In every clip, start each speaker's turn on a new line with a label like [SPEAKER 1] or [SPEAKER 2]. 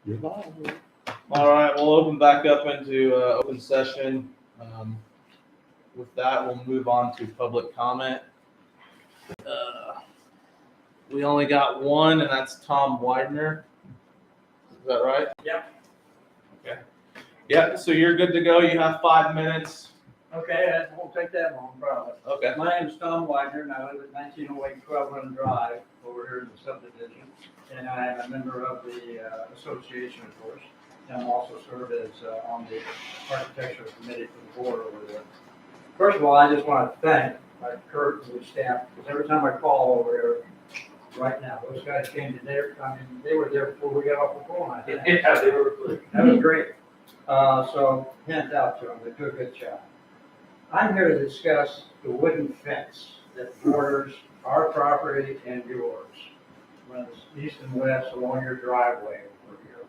[SPEAKER 1] You're live.
[SPEAKER 2] All right, we'll open back up into open session. With that, we'll move on to public comment. We only got one, and that's Tom Widener. Is that right?
[SPEAKER 3] Yep.
[SPEAKER 2] Okay. Yeah, so you're good to go. You have 5 minutes.
[SPEAKER 3] Okay, that won't take that long, probably.
[SPEAKER 2] Okay.
[SPEAKER 3] My name's Tom Widener, and I live at 1908 12 Run Drive over here in the subdivision. And I am a member of the association, of course. And I'm also served as on the architectural committee for the board over there. First of all, I just want to thank Kurt and the staff, because every time I call over here, right now, those guys came today. I mean, they were there before we got off the phone, I think.
[SPEAKER 4] Yeah, they were quick.
[SPEAKER 3] That was great. So hands out to them, they do a good job. I'm here to discuss the wooden fence that borders our property and yours. Runs east and west along your driveway over here.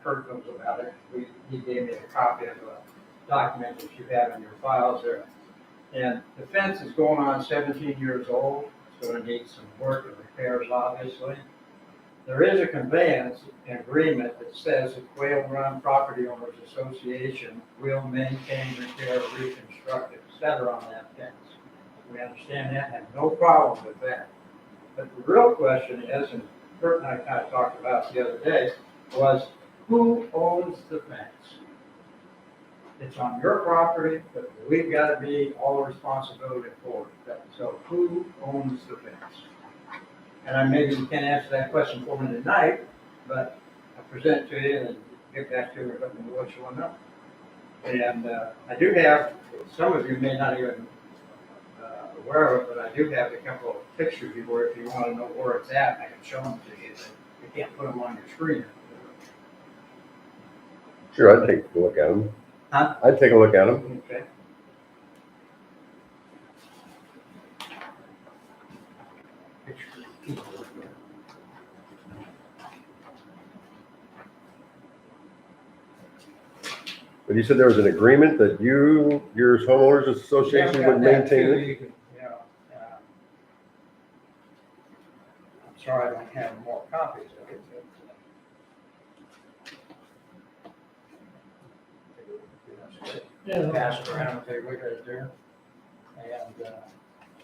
[SPEAKER 3] Kurt knows about it. He gave me a copy of a document that you have in your files there. And the fence is going on 17 years old. It's going to need some work and repairs, obviously. There is a conveyance agreement that says the Quail Run Property Owners Association will maintain, repair, reconstruct, etc. on that fence. We understand that, have no problem with that. But the real question is, and Kurt and I kind of talked about the other day, was who owns the fence? It's on your property, but we've got to be all responsibility for it. So who owns the fence? And maybe you can't answer that question for me tonight, but I'll present it to you and get back to you let me know what you want to know. And I do have, some of you may not even aware of it, but I do have a couple of pictures where if you want to know where it's at, I can show them to you. You can't put them on your screen.
[SPEAKER 1] Sure, I'd take a look at them.
[SPEAKER 3] Huh?
[SPEAKER 1] I'd take a look at them.
[SPEAKER 3] Okay.
[SPEAKER 1] But you said there was an agreement that your homeowners association would maintain it?
[SPEAKER 3] I'm sorry I don't have more copies of it. Pass it around if they look at it there. And,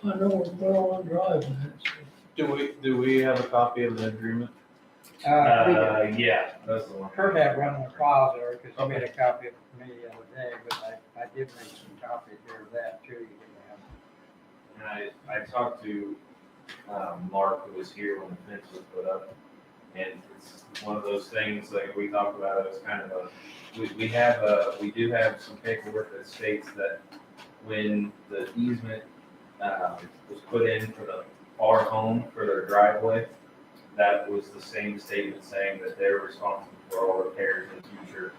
[SPEAKER 5] I know it's well on drive.
[SPEAKER 2] Do we have a copy of the agreement?
[SPEAKER 4] Yeah, that's the one.
[SPEAKER 3] Kurt had one in the files there, because he made a copy of it for me the other day, but I did make some copies there of that too.
[SPEAKER 4] And I talked to Mark, who was here when the fence was put up, and it's one of those things, like we talked about, it was kind of we do have some paperwork that states that when the easement was put in for our home, for their driveway, that was the same statement saying that they're responsible for all repairs in the future.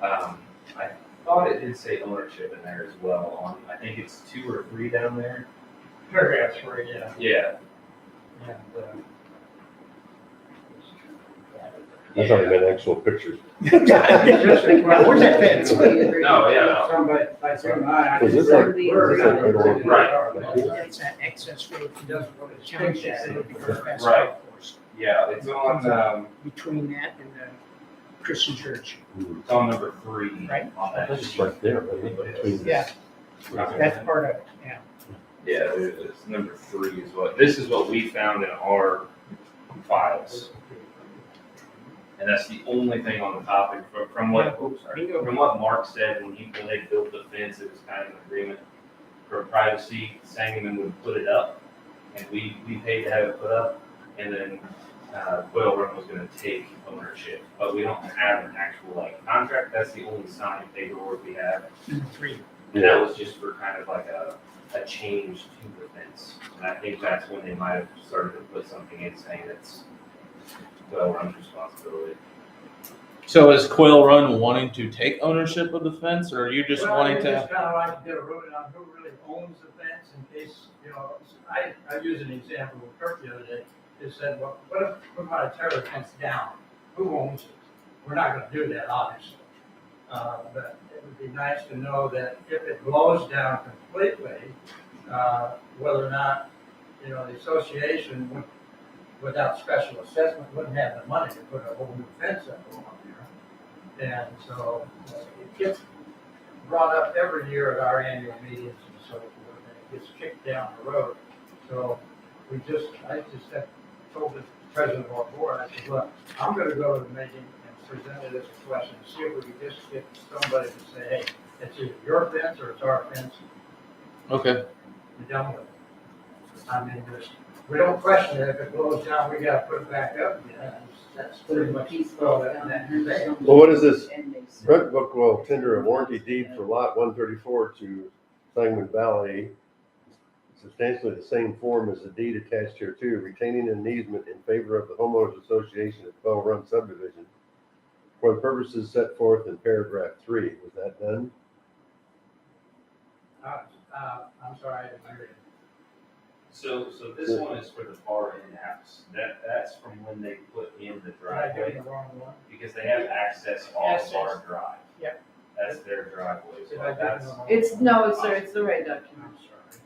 [SPEAKER 4] I thought it did say ownership in there as well. I think it's 2 or 3 down there.
[SPEAKER 3] Paragraph 3, yeah.
[SPEAKER 4] Yeah.
[SPEAKER 3] And,
[SPEAKER 1] I thought you meant actual pictures.
[SPEAKER 3] where's that fence?
[SPEAKER 4] No, yeah, no.
[SPEAKER 3] Somebody, like, I
[SPEAKER 1] Was this like- was this like right over-
[SPEAKER 4] Right.
[SPEAKER 5] It's an excess road from the township, so it'd be for the best
[SPEAKER 4] Right.
[SPEAKER 5] golf course.
[SPEAKER 4] Yeah, it's on
[SPEAKER 5] Between that and the Christian church,
[SPEAKER 4] it's on number 3
[SPEAKER 5] Right.
[SPEAKER 4] on that
[SPEAKER 1] That's just
[SPEAKER 4] sheet.
[SPEAKER 1] right there, right? Between
[SPEAKER 5] Yeah. That's part of it, yeah.
[SPEAKER 4] Yeah, it's number 3 is this is what we found in our files. And that's the only thing on the topic from what Mark said when they built the fence. It was kind of an agreement for privacy. Sangamon would put it up, and we paid to have it put up, and then Quail Run was going to take ownership. But we don't have an actual contract. That's the only signed paperwork we have.
[SPEAKER 5] Number 3.
[SPEAKER 4] And that was just for kind of like a change to the fence. And I think that's when they might have started to put something in saying it's Quail Run's responsibility.
[SPEAKER 2] So is Quail Run wanting to take ownership of the fence, or are you just wanting
[SPEAKER 3] Just
[SPEAKER 2] to?
[SPEAKER 3] kind of like to get a ruling on who really owns the fence in case, I used an example with Kurt the other day. It said, well, what if we're going to tear the fence down? Who owns it? We're not going to do that, obviously. But it would be nice to know that if it blows down completely, whether or not, the association would without special assessment, wouldn't have the money to put a whole new fence up along there. And so it gets brought up every year at our annual meetings and so forth, and it gets kicked down the road. So I just have told the president of our board, I said, look, I'm gonna go to the meeting and present it as a question, see if we can just get somebody to say, hey, it's either your fence or it's our fence,
[SPEAKER 2] Okay.
[SPEAKER 3] and done with it. I mean, we don't question it, if it blows down, we gotta put it back up again. That's pretty much all that.
[SPEAKER 1] Well, what is this? Rent book will tender a warranty deed for lot 134 to Sangamon Valley, substantially the same form as the deed attached here too, retaining an easement in favor of the homeowners association at 12 Run subdivision for the purposes set forth in paragraph 3. Was that done?
[SPEAKER 3] I'm sorry, I didn't hear you.
[SPEAKER 4] So this one is for the far end house. That's from when they put in the
[SPEAKER 3] Did I
[SPEAKER 4] driveway,
[SPEAKER 3] get the wrong one?
[SPEAKER 4] because they have access off our drive.
[SPEAKER 3] Yep.
[SPEAKER 4] That's their driveway,
[SPEAKER 3] Did
[SPEAKER 4] so
[SPEAKER 3] I get
[SPEAKER 4] that's,
[SPEAKER 3] the wrong one?
[SPEAKER 5] It's, no, it's the right document.
[SPEAKER 3] I'm sorry.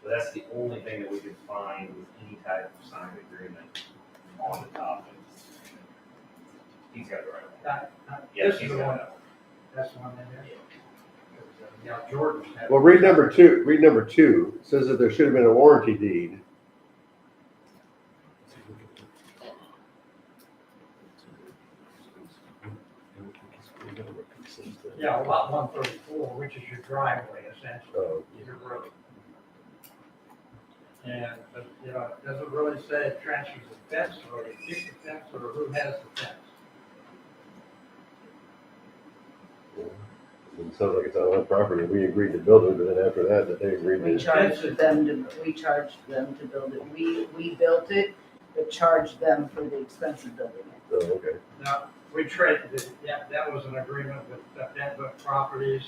[SPEAKER 4] so that's the only thing that we could find with any type of signed agreement on the topic. He's got the right one. Yeah,
[SPEAKER 3] This
[SPEAKER 4] he's
[SPEAKER 3] is the
[SPEAKER 4] got
[SPEAKER 3] one,
[SPEAKER 4] that one.
[SPEAKER 3] that's the one in there? Yeah, Jordan had.
[SPEAKER 1] Well, read number 2. Read number 2. It says that there should have been a warranty deed.
[SPEAKER 3] Yeah, lot 134, which is your driveway essentially,
[SPEAKER 1] Oh.
[SPEAKER 3] your road. And, you know, it doesn't really say it transfers the fence, or you keep the fence, or who has the fence.
[SPEAKER 1] It sounds like it's on our property. We agreed to build it, but then after that they agreed
[SPEAKER 5] We
[SPEAKER 1] to.
[SPEAKER 5] charged them to build it. We built it, but charged them for the expense of building it.
[SPEAKER 1] Oh, okay.
[SPEAKER 3] Now, we traded it, yeah, that was an agreement with Denver Properties,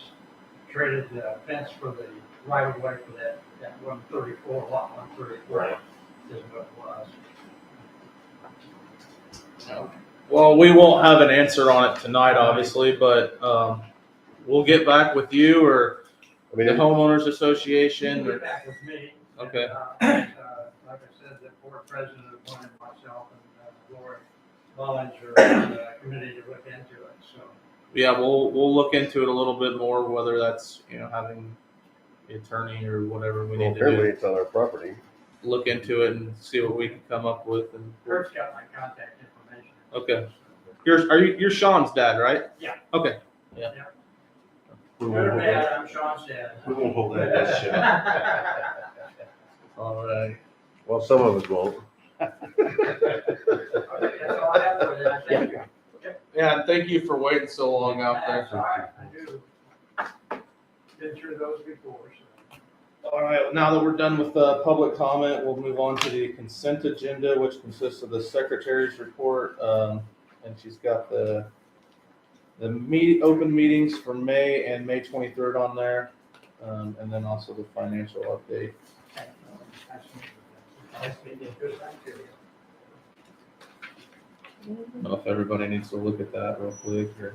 [SPEAKER 3] traded the fence for the right of way for that 134, lot 134.
[SPEAKER 4] Right.
[SPEAKER 3] Is what it was.
[SPEAKER 2] Well, we won't have an answer on it tonight, obviously, but we'll get back with you or
[SPEAKER 1] I
[SPEAKER 2] the
[SPEAKER 1] mean,
[SPEAKER 2] homeowners
[SPEAKER 3] You
[SPEAKER 2] association.
[SPEAKER 3] can get back with me.
[SPEAKER 2] Okay.
[SPEAKER 3] And, like I said, the board president appointed myself and Lori Bollinger, committee to look into it, so.
[SPEAKER 2] Yeah, we'll look into it a little bit more, whether that's, having the attorney or whatever we
[SPEAKER 1] well,
[SPEAKER 2] need to
[SPEAKER 1] apparently
[SPEAKER 2] do.
[SPEAKER 1] it's on our property.
[SPEAKER 2] Look into it and see what we can come up with. And
[SPEAKER 3] Kurt's got my contact information.
[SPEAKER 2] okay. You're Sean's dad, right?
[SPEAKER 3] Yeah.
[SPEAKER 2] Okay.
[SPEAKER 1] We
[SPEAKER 3] Good
[SPEAKER 1] won't
[SPEAKER 3] or
[SPEAKER 1] hold
[SPEAKER 3] bad,
[SPEAKER 1] that.
[SPEAKER 3] I'm Sean's dad.
[SPEAKER 1] We won't hold that against you.
[SPEAKER 2] All right.
[SPEAKER 1] Well, some of us won't.
[SPEAKER 3] Okay, that's all I have for you, thank you.
[SPEAKER 2] Yeah, and thank you for waiting so long out there.
[SPEAKER 3] That's all right, I do. Been through those before, so.
[SPEAKER 2] All right, now that we're done with public comment, we'll move on to the consent agenda, which consists of the secretary's report, and she's got the open meetings for May and May 23rd on there, and then also the financial update.
[SPEAKER 3] Nice meeting you. Good, thank you.
[SPEAKER 2] I don't know if everybody needs to look at that real quick or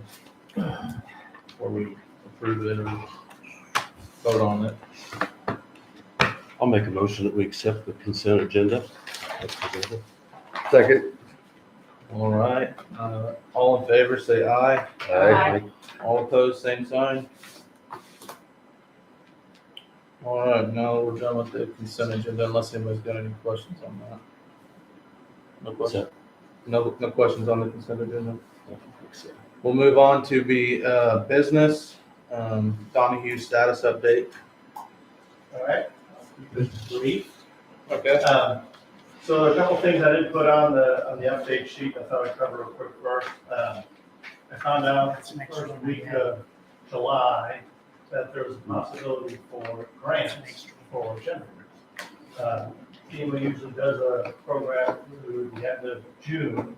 [SPEAKER 2] before we approve it or vote on it.
[SPEAKER 6] I'll make a motion that we accept the consent agenda. as presented.
[SPEAKER 1] Second.
[SPEAKER 2] All right, all in favor, say aye.
[SPEAKER 5] Aye.
[SPEAKER 2] All opposed, same sign. All right, now we're done with the consent agenda, unless anybody's got any questions on that. No
[SPEAKER 6] What's
[SPEAKER 2] questions?
[SPEAKER 6] that?
[SPEAKER 2] No questions on the consent agenda? We'll move on to the business, Donahue status update.
[SPEAKER 7] All right, keep this brief.
[SPEAKER 2] Okay.
[SPEAKER 7] So a couple things I didn't put on the update sheet, I thought I'd cover real quick first. I found out first week of July that there was a possibility for grants for generators. FEMA usually does a program through the end of June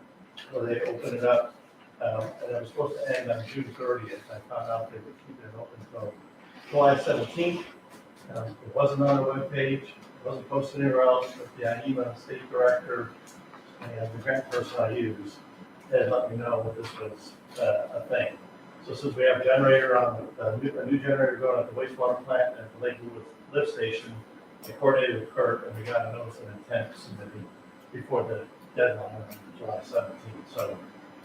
[SPEAKER 7] where they open it up. And it was supposed to end on June 30th. I found out they would keep it open until July 17th. It wasn't on the webpage, it wasn't posted anywhere else, but the IEMA state director and the grant person I use had let me know that this was a thing. So since we have a generator on, a new generator going at the wastewater plant and at the Lake Lewis lift station, I coordinated with Kurt and we got a notice of intent submitted before the deadline on July 17th. So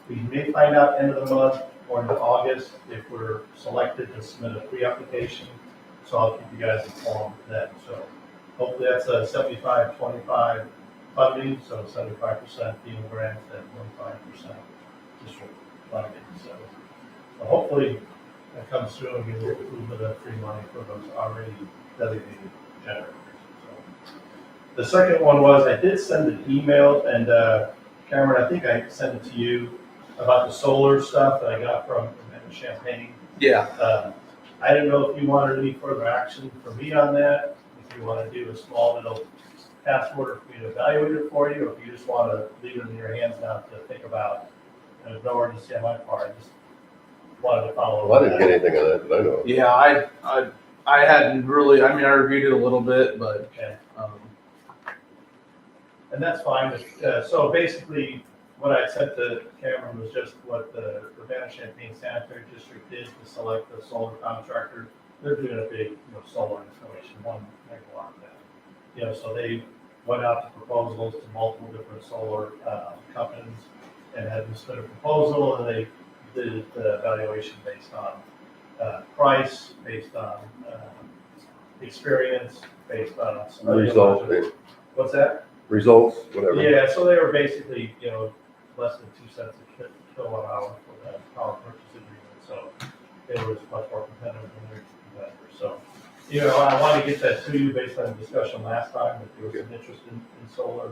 [SPEAKER 7] we may find out end of the month or into August if we're selected to submit a pre-application. So I'll keep you guys informed then. So hopefully that's a 75-25 funding, so 75% FEMA grant and 25% district funding. So hopefully that comes through and we get a little bit of free money for those already designated generators. So the second one was I did send an email, and Cameron, I think I sent it to you about the solar stuff that I got from Amanda Champagne.
[SPEAKER 2] Yeah.
[SPEAKER 7] I didn't know if you wanted any further action from me on that, if you want to do a small little task order for me to evaluate it for you, or if you just want to leave it in your hands now to think about. There's no urgency on my part, I just wanted to follow up.
[SPEAKER 1] Well, I didn't get anything on that, but I know.
[SPEAKER 2] Yeah, I hadn't really, I mean, I reviewed it a little bit, but,
[SPEAKER 7] Okay. And that's fine. So basically, what I said to Cameron was just what the Urbana-Champaign Sanitary District did to select the solar contractor. They're doing a big, solar installation, 1 megawatt now. So they went out to proposals to multiple different solar companies and had them submit a proposal, and they did the evaluation based on price, based on experience, based on
[SPEAKER 1] Results,
[SPEAKER 7] What's that?
[SPEAKER 1] results, whatever.
[SPEAKER 7] Yeah, so they were basically, less than 2 cents a kilowatt hour for that power purchase agreement. So it was much more competitive than their competitors. So, I want to get that to you based on the discussion last time, that there was an interest in solar.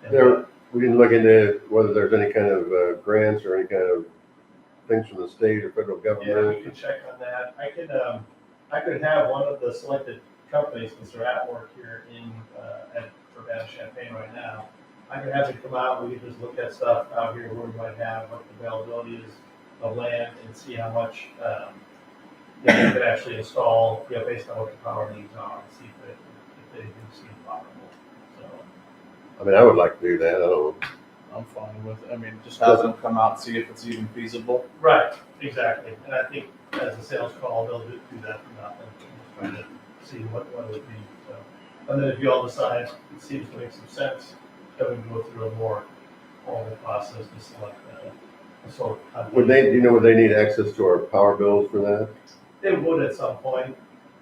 [SPEAKER 7] And,
[SPEAKER 1] We didn't look into whether there's any kind of grants or any kind of things from the state or federal
[SPEAKER 7] yeah, we
[SPEAKER 1] government.
[SPEAKER 7] can check on that. I could have one of the selected companies, since they're at work here at Urbana-Champaign right now, I could have them come out, we could just look at stuff out here where we might have, what the availability is of land, and see how much they could actually install, based on what the power needs are, and see if they do seem viable. So,
[SPEAKER 1] I mean, I would like to do that, I don't know.
[SPEAKER 2] I'm fine with it. I mean, just have them come out and see if it's even feasible.
[SPEAKER 7] right, exactly. And I think as a sales call, they'll do that for nothing, just trying to see what it would be. So, and then if you all decide it seems to make some sense, then we can go through a more formal process to select a solar company.
[SPEAKER 1] Would they need access to our power bills for that?
[SPEAKER 7] They would at some point.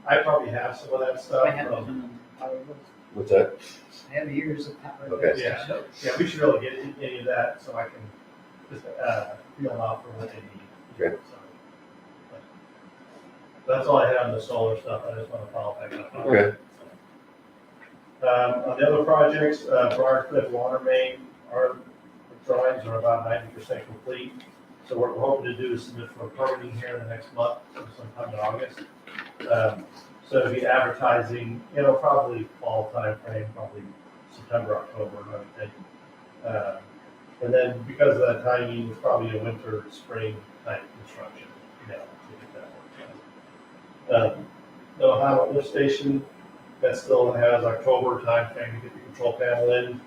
[SPEAKER 7] I probably have some of that stuff.
[SPEAKER 5] I have power bills.
[SPEAKER 1] What's that?
[SPEAKER 5] I have years of power.
[SPEAKER 1] Okay.
[SPEAKER 5] bills.
[SPEAKER 7] Yeah, we should really get any of that, so I can just feel them out for what they need.
[SPEAKER 1] Okay.
[SPEAKER 7] So, that's all I had on the solar stuff. I just want to follow back up on
[SPEAKER 1] Okay.
[SPEAKER 7] On the other projects, for our Cliff water main, our drawings are about 90% complete. So what we're hoping to do is submit for permitting here in the next month, sometime in August. So it'll be advertising, probably fall time frame, probably September, October, I would think. And then because of that timing, it's probably a winter, spring type construction, to get that work done. The Ohio lift station, that still has October timeframe to get the control panel in.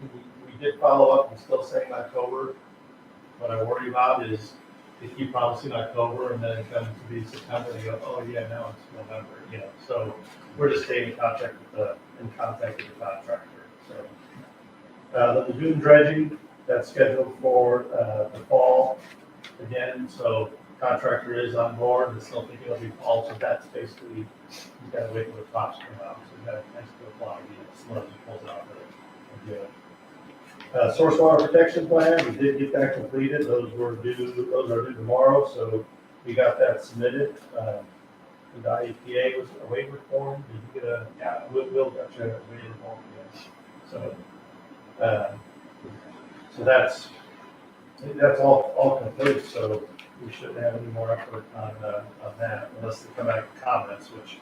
[SPEAKER 7] We did follow up, and still saying October. What I worry about is they keep promising October, and then it comes to be September, and they go, oh yeah, now it's November, So we're just staying in contact with the contractor. So the dune dredging, that's scheduled for the fall again. So contractor is on board, and still thinking it'll be fall. So that's basically, you gotta wait for the tops to come out. So you gotta nice to apply, sludge pulls out of it. Source water protection plan, we did get that completed. Those are due tomorrow, so we got that submitted. The IEPA was a waiver form. Did you get a? Yeah, Will got you a waiver form. Yeah. So that's all complete. So we shouldn't have any more effort on that unless they come back with comments, which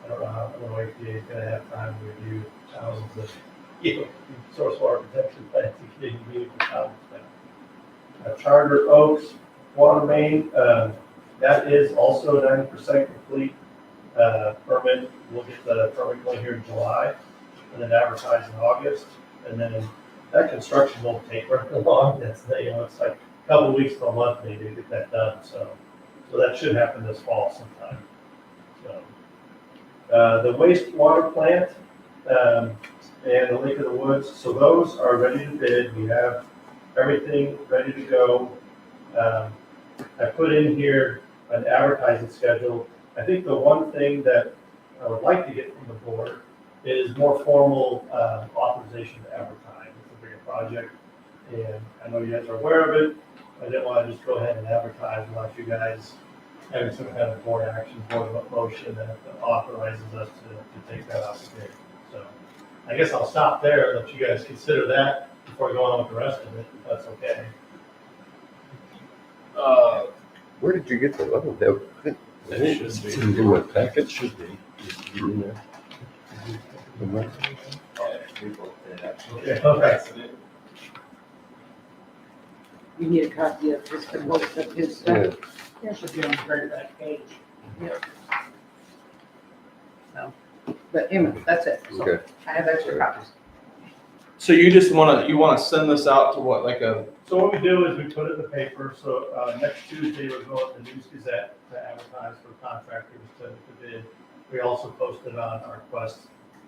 [SPEAKER 7] I don't know how IEPA is going to have time to review thousands of source water protection plans to get you comments. Charter Oaks water main, that is also 90% complete. Permit, we'll get the permit going here in July, and then advertise in August, and then that construction won't take very long. That's it's like a couple of weeks to a month maybe to get that done. So that should happen this fall sometime. So the wastewater plant, and the Lake of the Woods. So those are ready to bid. We have everything ready to go. I put in here an advertising schedule. I think the one thing that I would like to get from the board is more formal authorization to advertise. It's a bigger project, and I know you guys are aware of it. I didn't want to just go ahead and advertise without you guys having some kind of board action, board motion that authorizes us to take that out of bid. So I guess I'll stop there, let you guys consider that before we go on with the rest of it, if that's okay.
[SPEAKER 1] Where did you get the, I don't know.
[SPEAKER 6] It should be.
[SPEAKER 1] In my packet?
[SPEAKER 6] Should be. Just get in there.
[SPEAKER 7] Okay, okay.
[SPEAKER 5] You need a copy of this, the most of his
[SPEAKER 1] Yeah.
[SPEAKER 5] stuff. There should be on the very back page. Yep. So, but anyway, that's it. So
[SPEAKER 1] Okay.
[SPEAKER 5] I have extra copies.
[SPEAKER 2] So you just wanna send this out to what, like a,
[SPEAKER 7] So what we do is we put it in the paper, so next Tuesday we're going to the News Gazette to advertise for contractors to bid. We also post it on our Quest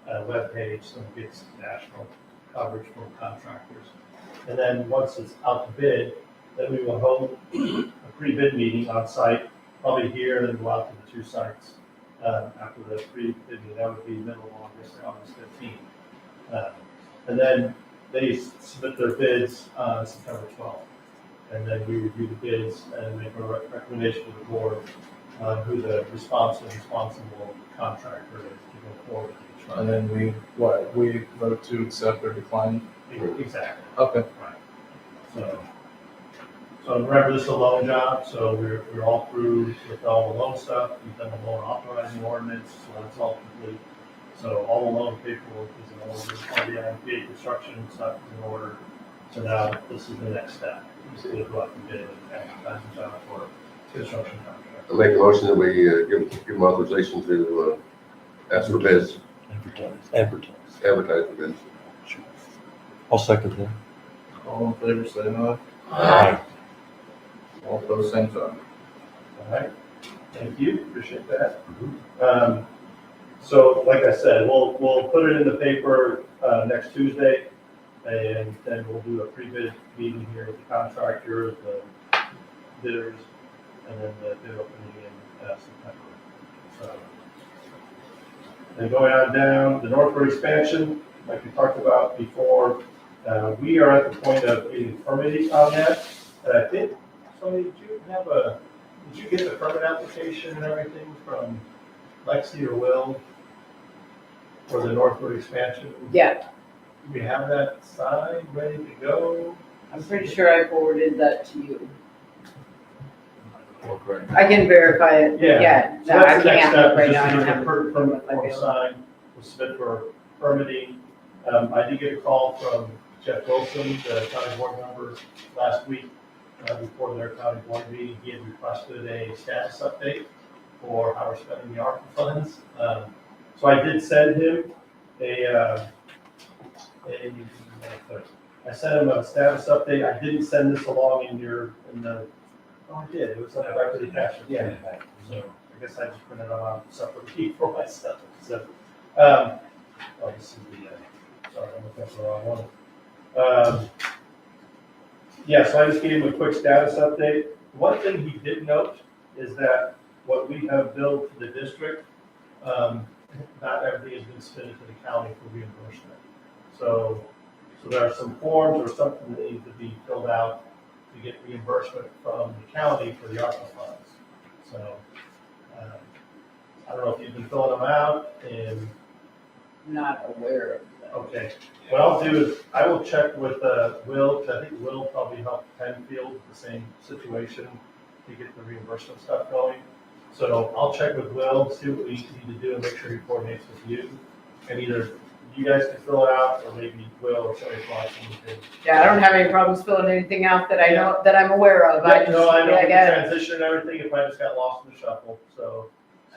[SPEAKER 7] webpage, so it gets national coverage from contractors. And then once it's out to bid, then we will hold a pre-bid meeting on site, probably here, and then go out to the two sites after the pre-bid meeting. That would be middle of August, August 15th. And then they submit their bids on September 12th. And then we review the bids and make a recommendation to the board on who the responsible contractor is to go forward with each
[SPEAKER 2] and
[SPEAKER 7] one.
[SPEAKER 2] then we vote to accept or decline?
[SPEAKER 7] Exactly.
[SPEAKER 2] Okay.
[SPEAKER 7] Right. So remember, this is a loan job, so we're all through with all the loan stuff. We've done the loan authorizing ordinance, so that's all complete. So all the loan paperwork is in order, all the IPA construction stuff is in order. So now this is the next step. Just to go out and bid and advertise the job for construction contract.
[SPEAKER 1] I make a motion that we give them authorization to ask for bids,
[SPEAKER 6] Advertise.
[SPEAKER 1] advertise for bids.
[SPEAKER 6] Sure. I'll second that.
[SPEAKER 2] All in favor, say aye.
[SPEAKER 6] Aye.
[SPEAKER 2] All opposed, same sign.
[SPEAKER 7] All right, thank you, appreciate that. So like I said, we'll put it in the paper next Tuesday, and then we'll do a pre-bid meeting here with the contractors, the bidders, and then the bid opening in September. So, and going on down, the northward expansion, like we talked about before, we are at the point of getting permitting on that. And I think, Sonny, did you get the permit application and everything from Lexi or Will for the northward expansion?
[SPEAKER 5] Yeah,
[SPEAKER 7] Do we have that signed, ready to go?
[SPEAKER 5] I'm pretty sure I forwarded that to you.
[SPEAKER 7] Okay.
[SPEAKER 5] I can verify it.
[SPEAKER 7] Yeah.
[SPEAKER 5] No,
[SPEAKER 7] So
[SPEAKER 5] I
[SPEAKER 7] that's the next
[SPEAKER 5] can't
[SPEAKER 7] step,
[SPEAKER 5] right
[SPEAKER 7] is
[SPEAKER 5] now. I
[SPEAKER 7] just
[SPEAKER 5] don't
[SPEAKER 7] to
[SPEAKER 5] have
[SPEAKER 7] get
[SPEAKER 5] it.
[SPEAKER 7] permit form signed, we'll submit for permitting. I did get a call from Jeff Wilson, the county board member, last week, before their county board meeting. He had requested a status update for how we're spending the ARPA funds. So I did send him I sent him a status update. I didn't send this along oh, I did, it was like back to the attachment. Yeah. So I guess I just printed it on a separate sheet for myself. So, oh, this is sorry, I'm looking at the wrong one. Yeah, so I just gave him a quick status update. One thing he did note is that what we have billed to the district, not everything has been submitted to the county for reimbursement. So there are some forms or something that needs to be filled out to get reimbursement from the county for the ARPA funds. So, I don't know if you've been filling them out and,
[SPEAKER 5] Not aware of that.
[SPEAKER 7] okay. What I'll do is I will check with Will, because I think Will probably helped Penfield with the same situation to get the reimbursement stuff going. So I'll check with Will, see what we need to do and make sure he coordinates with you. And either you guys can fill it out or maybe Will or somebody else can.
[SPEAKER 5] Yeah, I don't have any problems filling anything out that I know, that I'm aware of. I just,
[SPEAKER 7] No, I know
[SPEAKER 5] I
[SPEAKER 7] the
[SPEAKER 5] got it.
[SPEAKER 7] transition and everything, if I just got lost in the shuffle, so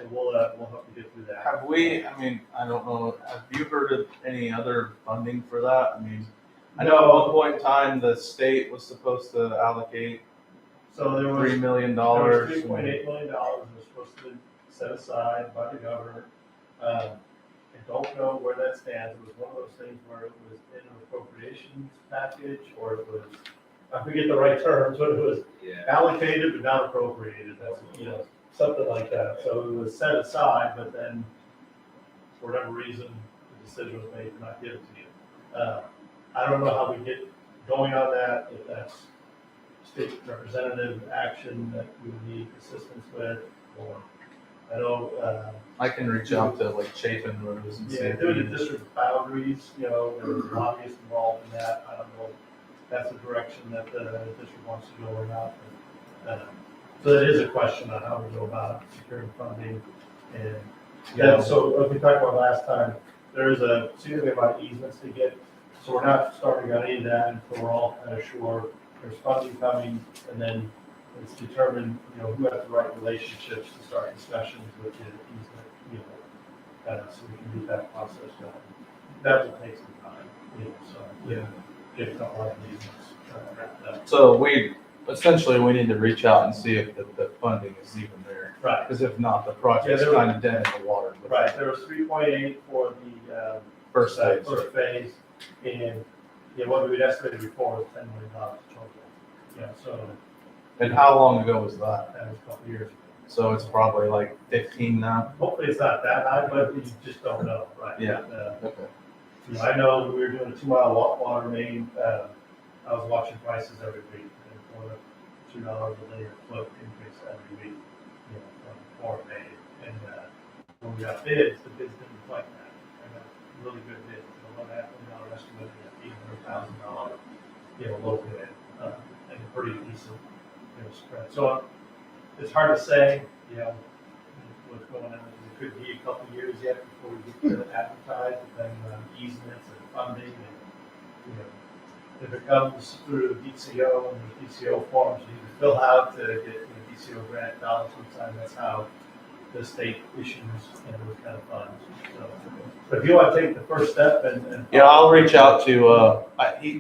[SPEAKER 7] we'll help you get through that.
[SPEAKER 2] Have we, I mean, I don't know, have you heard of any other funding for that? I mean, I know at one point in time, the state was supposed to allocate
[SPEAKER 7] So there was
[SPEAKER 2] $3 million.
[SPEAKER 7] $3.8 million was supposed to be set aside by the governor. It don't know where that stands. It was one of those things where it was in an appropriations package, or it was, I forget the right terms, but it was
[SPEAKER 4] Yeah.
[SPEAKER 7] allocated but not appropriated, that's, something like that. So it was set aside, but then, for whatever reason, the decision was made to not give it to you. I don't know how we get going on that, if that's state representative action that we would need assistance with, or, I know,
[SPEAKER 2] I can reach out to like Chapin Rose and see.
[SPEAKER 7] yeah,
[SPEAKER 2] if
[SPEAKER 7] doing
[SPEAKER 2] he-
[SPEAKER 7] the district boundaries, there was lobbyists involved in that. I don't know if that's the direction that the district wants to go or not. But, so that is a question on how we go about securing funding. And
[SPEAKER 2] Yeah.
[SPEAKER 7] so like we talked about last time, there is a significant amount of easements to get. So we're not starting on any of that until we're all kind of sure there's funding coming, and then it's determined, who has the right relationships to start discussions with the easement, so we can get that process done. That will take some time, so, get a couple of easements wrapped up.
[SPEAKER 2] So we need to reach out and see if the funding is even there.
[SPEAKER 7] Right,
[SPEAKER 2] Because if not, the project's
[SPEAKER 7] Yeah, there-
[SPEAKER 2] kind of dead in the water.
[SPEAKER 7] right, there was 3.8 for the,
[SPEAKER 2] First phase.
[SPEAKER 7] first phase, and, what we'd estimated before was $10 million total. So
[SPEAKER 2] And how long ago was that?
[SPEAKER 7] that was a couple years ago.
[SPEAKER 2] So it's probably like 15 now.
[SPEAKER 7] Hopefully it's not that high, but you just don't know, right?
[SPEAKER 2] Yeah. Okay.
[SPEAKER 7] I know we were doing a 2-mile water main, I was watching prices every week, and for $2 a linear foot increase every week, from Fort May. And, when we got bids, the bids didn't reflect that. I got really good bids, $1.5 million estimate, $800,000, low bid, and a pretty decent, spread. So it's hard to say, what's going on. It could be a couple of years yet before we get to advertise, depending on easements and funding, and, if it comes through DCO and there's DCO forms you need to fill out to get DCO grant dollars, sometimes that's how the state issues, those kind of funds. So, but if you want to take the first step and.
[SPEAKER 2] Yeah, I'll reach out to,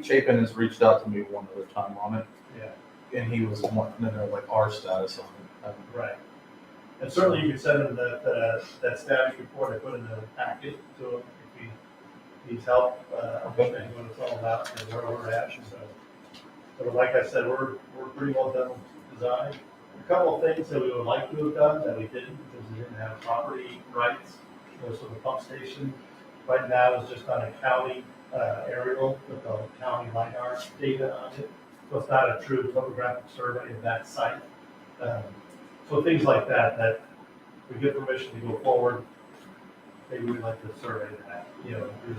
[SPEAKER 2] Chapin has reached out to me one other time on it,
[SPEAKER 7] Yeah,
[SPEAKER 2] and he was wanting to know like our status on it.
[SPEAKER 7] right. And certainly you can send him that status report I put in the packet to him if he needs help, understanding what it's all about and where we're at. So like I said, we're pretty well done with design. A couple of things that we would like to have done that we didn't because we didn't have property rights. So the pump station right now is just on a county aerial with the county LiDAR data on it. So it's not a true topographic survey of that site. So things like that we get permission to go forward, maybe we'd like to survey that, do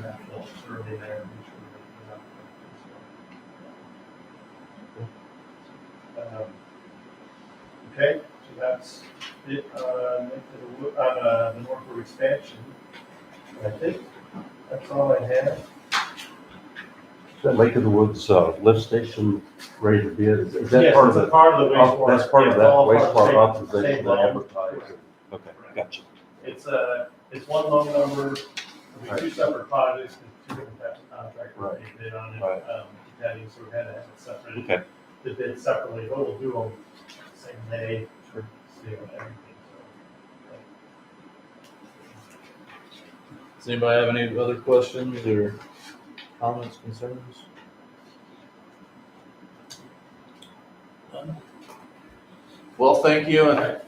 [SPEAKER 7] that full survey there and make sure we're not. Okay, so that's it on the Northwood expansion. I think that's all I have.
[SPEAKER 6] Is that Lake of the Woods lift station ready to bid? Is that
[SPEAKER 7] Yes,
[SPEAKER 6] part of
[SPEAKER 7] it's a
[SPEAKER 6] the?
[SPEAKER 7] part of the wastewater.
[SPEAKER 6] That's part of
[SPEAKER 7] Yeah,
[SPEAKER 6] that
[SPEAKER 7] it's all part of the
[SPEAKER 6] wastewater
[SPEAKER 7] same-
[SPEAKER 6] authorization
[SPEAKER 7] same
[SPEAKER 6] to
[SPEAKER 7] loan.
[SPEAKER 6] advertise. Okay, gotcha.
[SPEAKER 7] It's one loan number, it'll be two separate projects, and two different types of contractors
[SPEAKER 6] Right.
[SPEAKER 7] they bid on it.
[SPEAKER 6] Right.
[SPEAKER 7] Depending, so we had to have it separate.
[SPEAKER 6] Okay.
[SPEAKER 7] The bid separately, but we'll do them same day, for everything,
[SPEAKER 2] Does anybody have any other questions or comments, concerns? None? Well, thank you, and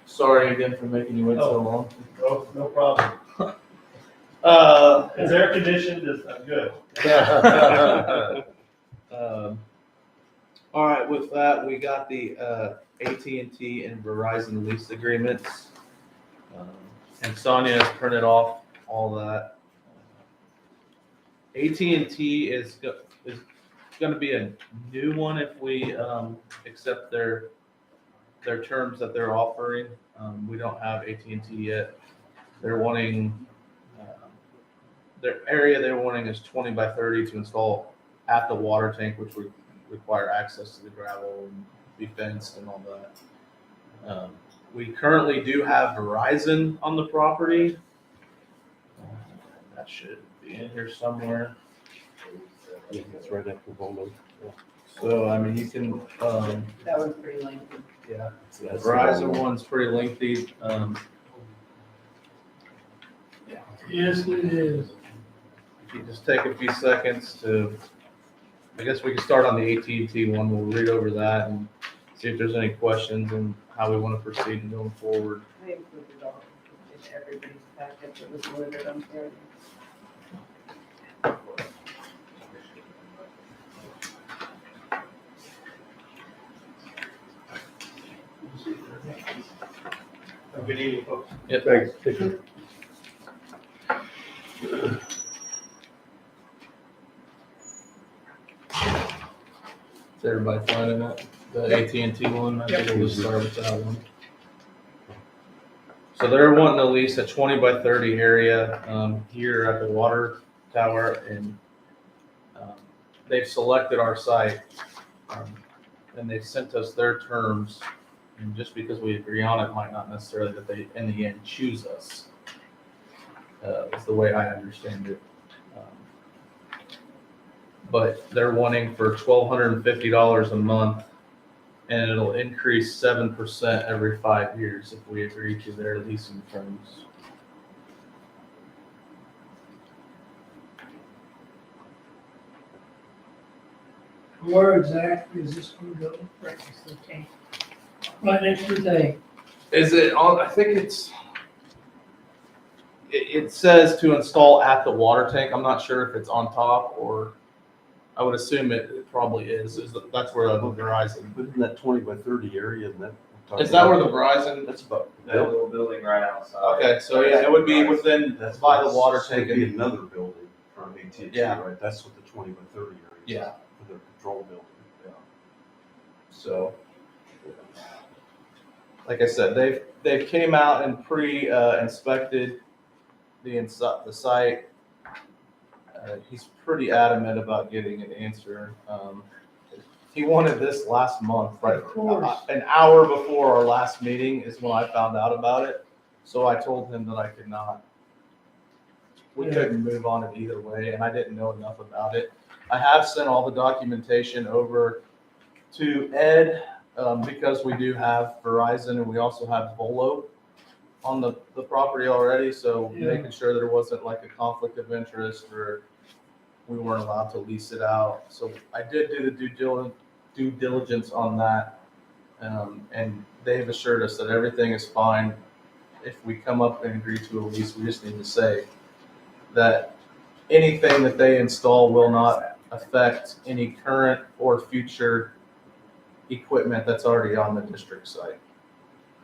[SPEAKER 2] sorry again for making you wait so long.
[SPEAKER 7] so. No problem. It's air conditioned, I'm good.
[SPEAKER 2] All right, with that, we got the AT&T and Verizon lease agreements. And Sonia has printed off all that. AT&T is going to be a new one if we accept their terms that they're offering. We don't have AT&T yet. They're wanting their area they're wanting is 20 by 30 to install at the water tank, which would require access to the gravel and be fenced and all that. We currently do have Verizon on the property. That should be in here somewhere.
[SPEAKER 6] Yeah, it's right after Bowman.
[SPEAKER 2] So, I mean, you can,
[SPEAKER 5] That was pretty lengthy.
[SPEAKER 2] yeah,
[SPEAKER 6] So that's
[SPEAKER 2] Verizon
[SPEAKER 6] the one.
[SPEAKER 2] one's pretty lengthy.
[SPEAKER 8] Yes, it is.
[SPEAKER 2] If you just take a few seconds to, I guess we can start on the AT&T one. We'll read over that and see if there's any questions and how we want to proceed and going forward.
[SPEAKER 5] I included all, in everybody's packet that was loaded on there.
[SPEAKER 7] Have a good evening, folks.
[SPEAKER 1] Thanks. Take care.
[SPEAKER 2] Is everybody finding that? The AT&T one? I think we'll just start with that one. So they're wanting to lease a 20 by 30 area here at the water tower, and they've selected our site, and they've sent us their terms. And just because we agree on it might not necessarily that they, in the end, choose us. Is the way I understand it. But they're wanting for $1,250 a month, and it'll increase 7% every 5 years if we agree to their leasing terms.
[SPEAKER 8] Where exactly is this going to go? Right next to the tank. Right next to the tank.
[SPEAKER 2] Is it on? I think it says to install at the water tank. I'm not sure if it's on top, or I would assume it probably is. That's where the Verizon.
[SPEAKER 6] But in that 20 by 30 area, isn't that?
[SPEAKER 2] Is that where the Verizon?
[SPEAKER 6] That's about.
[SPEAKER 4] That little building right outside.
[SPEAKER 2] Okay, so yeah, it would be within
[SPEAKER 6] That's
[SPEAKER 2] by the water tank.
[SPEAKER 6] It'd be another building from AT&T,
[SPEAKER 2] Yeah.
[SPEAKER 6] right? That's what the 20 by 30 area is.
[SPEAKER 2] Yeah.
[SPEAKER 6] For their control building.
[SPEAKER 2] So, like I said, they've came out and inspected the site. He's pretty adamant about getting an answer. He wanted this last month, right?
[SPEAKER 8] Of course.
[SPEAKER 2] An hour before our last meeting is when I found out about it. So I told him that I could not. We couldn't move on it either way, and I didn't know enough about it. I have sent all the documentation over to Ed because we do have Verizon and we also have Volo on the property already. So making sure there wasn't like a conflict of interest or we weren't allowed to lease it out. So I did do the due diligence on that. And they've assured us that everything is fine. If we come up and agree to a lease, we just need to say that anything that they install will not affect any current or future equipment that's already on the district site.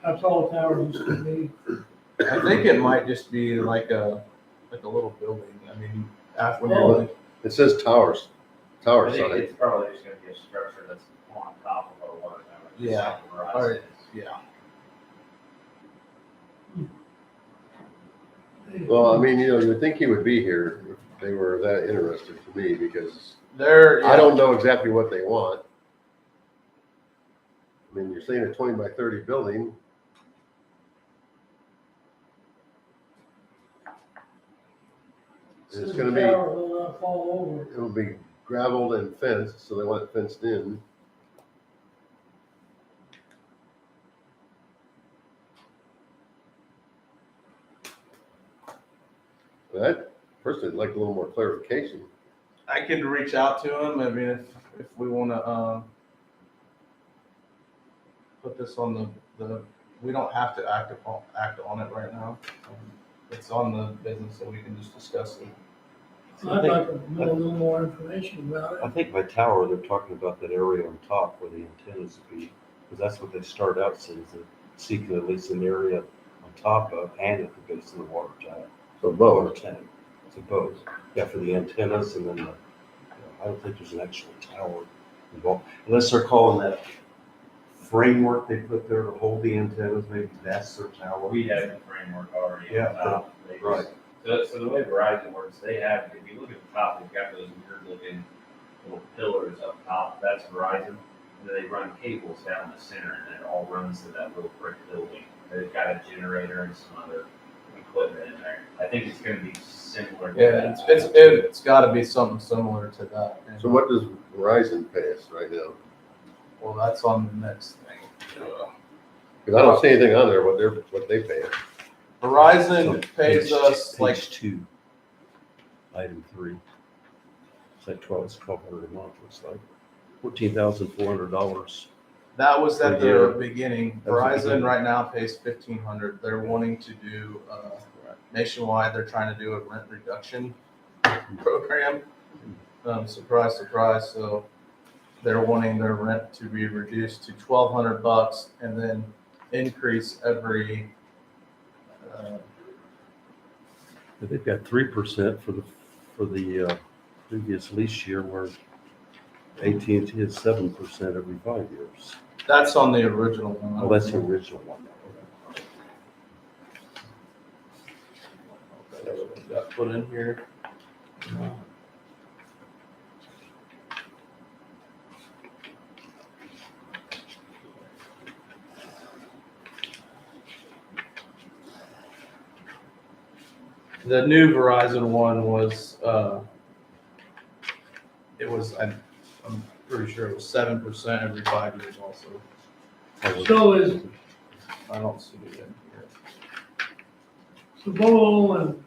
[SPEAKER 8] How tall a tower used to be?
[SPEAKER 2] I think it might just be like a little building. I mean, after
[SPEAKER 8] Oh.
[SPEAKER 1] It says towers,
[SPEAKER 4] I
[SPEAKER 1] tower
[SPEAKER 4] think
[SPEAKER 1] site.
[SPEAKER 4] it's probably just gonna be a structure that's on top of our water tower. just
[SPEAKER 2] Yeah.
[SPEAKER 4] like the Verizon
[SPEAKER 2] Alright.
[SPEAKER 4] is.
[SPEAKER 2] yeah.
[SPEAKER 1] Well, I mean, you would think he would be here if they were that interested to me, because
[SPEAKER 2] They're
[SPEAKER 1] I don't know exactly what they want. I mean, you're saying a 20 by 30 building. It's gonna
[SPEAKER 8] The
[SPEAKER 1] be,
[SPEAKER 8] tower will not fall over.
[SPEAKER 1] it'll be gravelled and fenced, so they want it fenced in. I personally would like a little more clarification.
[SPEAKER 2] I can reach out to him. I mean, if we want to put this on the we don't have to act on it right now. It's on the business, so we can just discuss it.
[SPEAKER 8] I'd like to know a little more information about
[SPEAKER 6] I
[SPEAKER 8] it.
[SPEAKER 6] think by tower, they're talking about that area on top where the antennas would be, because that's what they start out saying, is they're seeking at least an area on top of and at the base of the water tower.
[SPEAKER 1] So
[SPEAKER 6] Water
[SPEAKER 1] both.
[SPEAKER 6] tank. So both. Yeah, for the antennas and then I don't think there's an actual tower involved. Unless they're calling that framework they put there to hold the antennas, maybe that's their tower.
[SPEAKER 4] We have the framework already
[SPEAKER 6] Yeah,
[SPEAKER 4] on top. They just-
[SPEAKER 6] right.
[SPEAKER 4] So the way Verizon works, they have, if you look at the top, they've got those weird looking little pillars up top, that's Verizon. And then they run cables down the center and it all runs to that little brick building. They've got a generator and some other equipment in there. I think it's gonna be similar to
[SPEAKER 2] Yeah,
[SPEAKER 4] that.
[SPEAKER 2] it's got to be something similar to that. And,
[SPEAKER 1] So what does Verizon pay us right now?
[SPEAKER 2] well, that's on the next thing.
[SPEAKER 1] Because I don't see anything on there what they pay us.
[SPEAKER 2] Verizon pays
[SPEAKER 6] Page-
[SPEAKER 2] us like,
[SPEAKER 6] Page 2, item 3. It's like it's $1,200 a month, looks like. $14,400.
[SPEAKER 2] that was at
[SPEAKER 6] Per year.
[SPEAKER 2] the beginning.
[SPEAKER 6] That was the
[SPEAKER 2] Verizon
[SPEAKER 6] beginning.
[SPEAKER 2] right now pays $1,500. They're wanting to do, nationwide, they're trying to do a rent reduction program. Surprise, surprise. So they're wanting their rent to be reduced to $1,200 and then increase every,
[SPEAKER 6] But they've got 3% for the previous lease year, where AT&T is 7% every 5 years.
[SPEAKER 2] that's on the original one.
[SPEAKER 6] Oh, that's the original one.
[SPEAKER 2] That's what we got put in here. The new Verizon one was, I'm pretty sure it was 7% every 5 years also.
[SPEAKER 8] So is
[SPEAKER 2] I don't see it in here.
[SPEAKER 8] the Volo and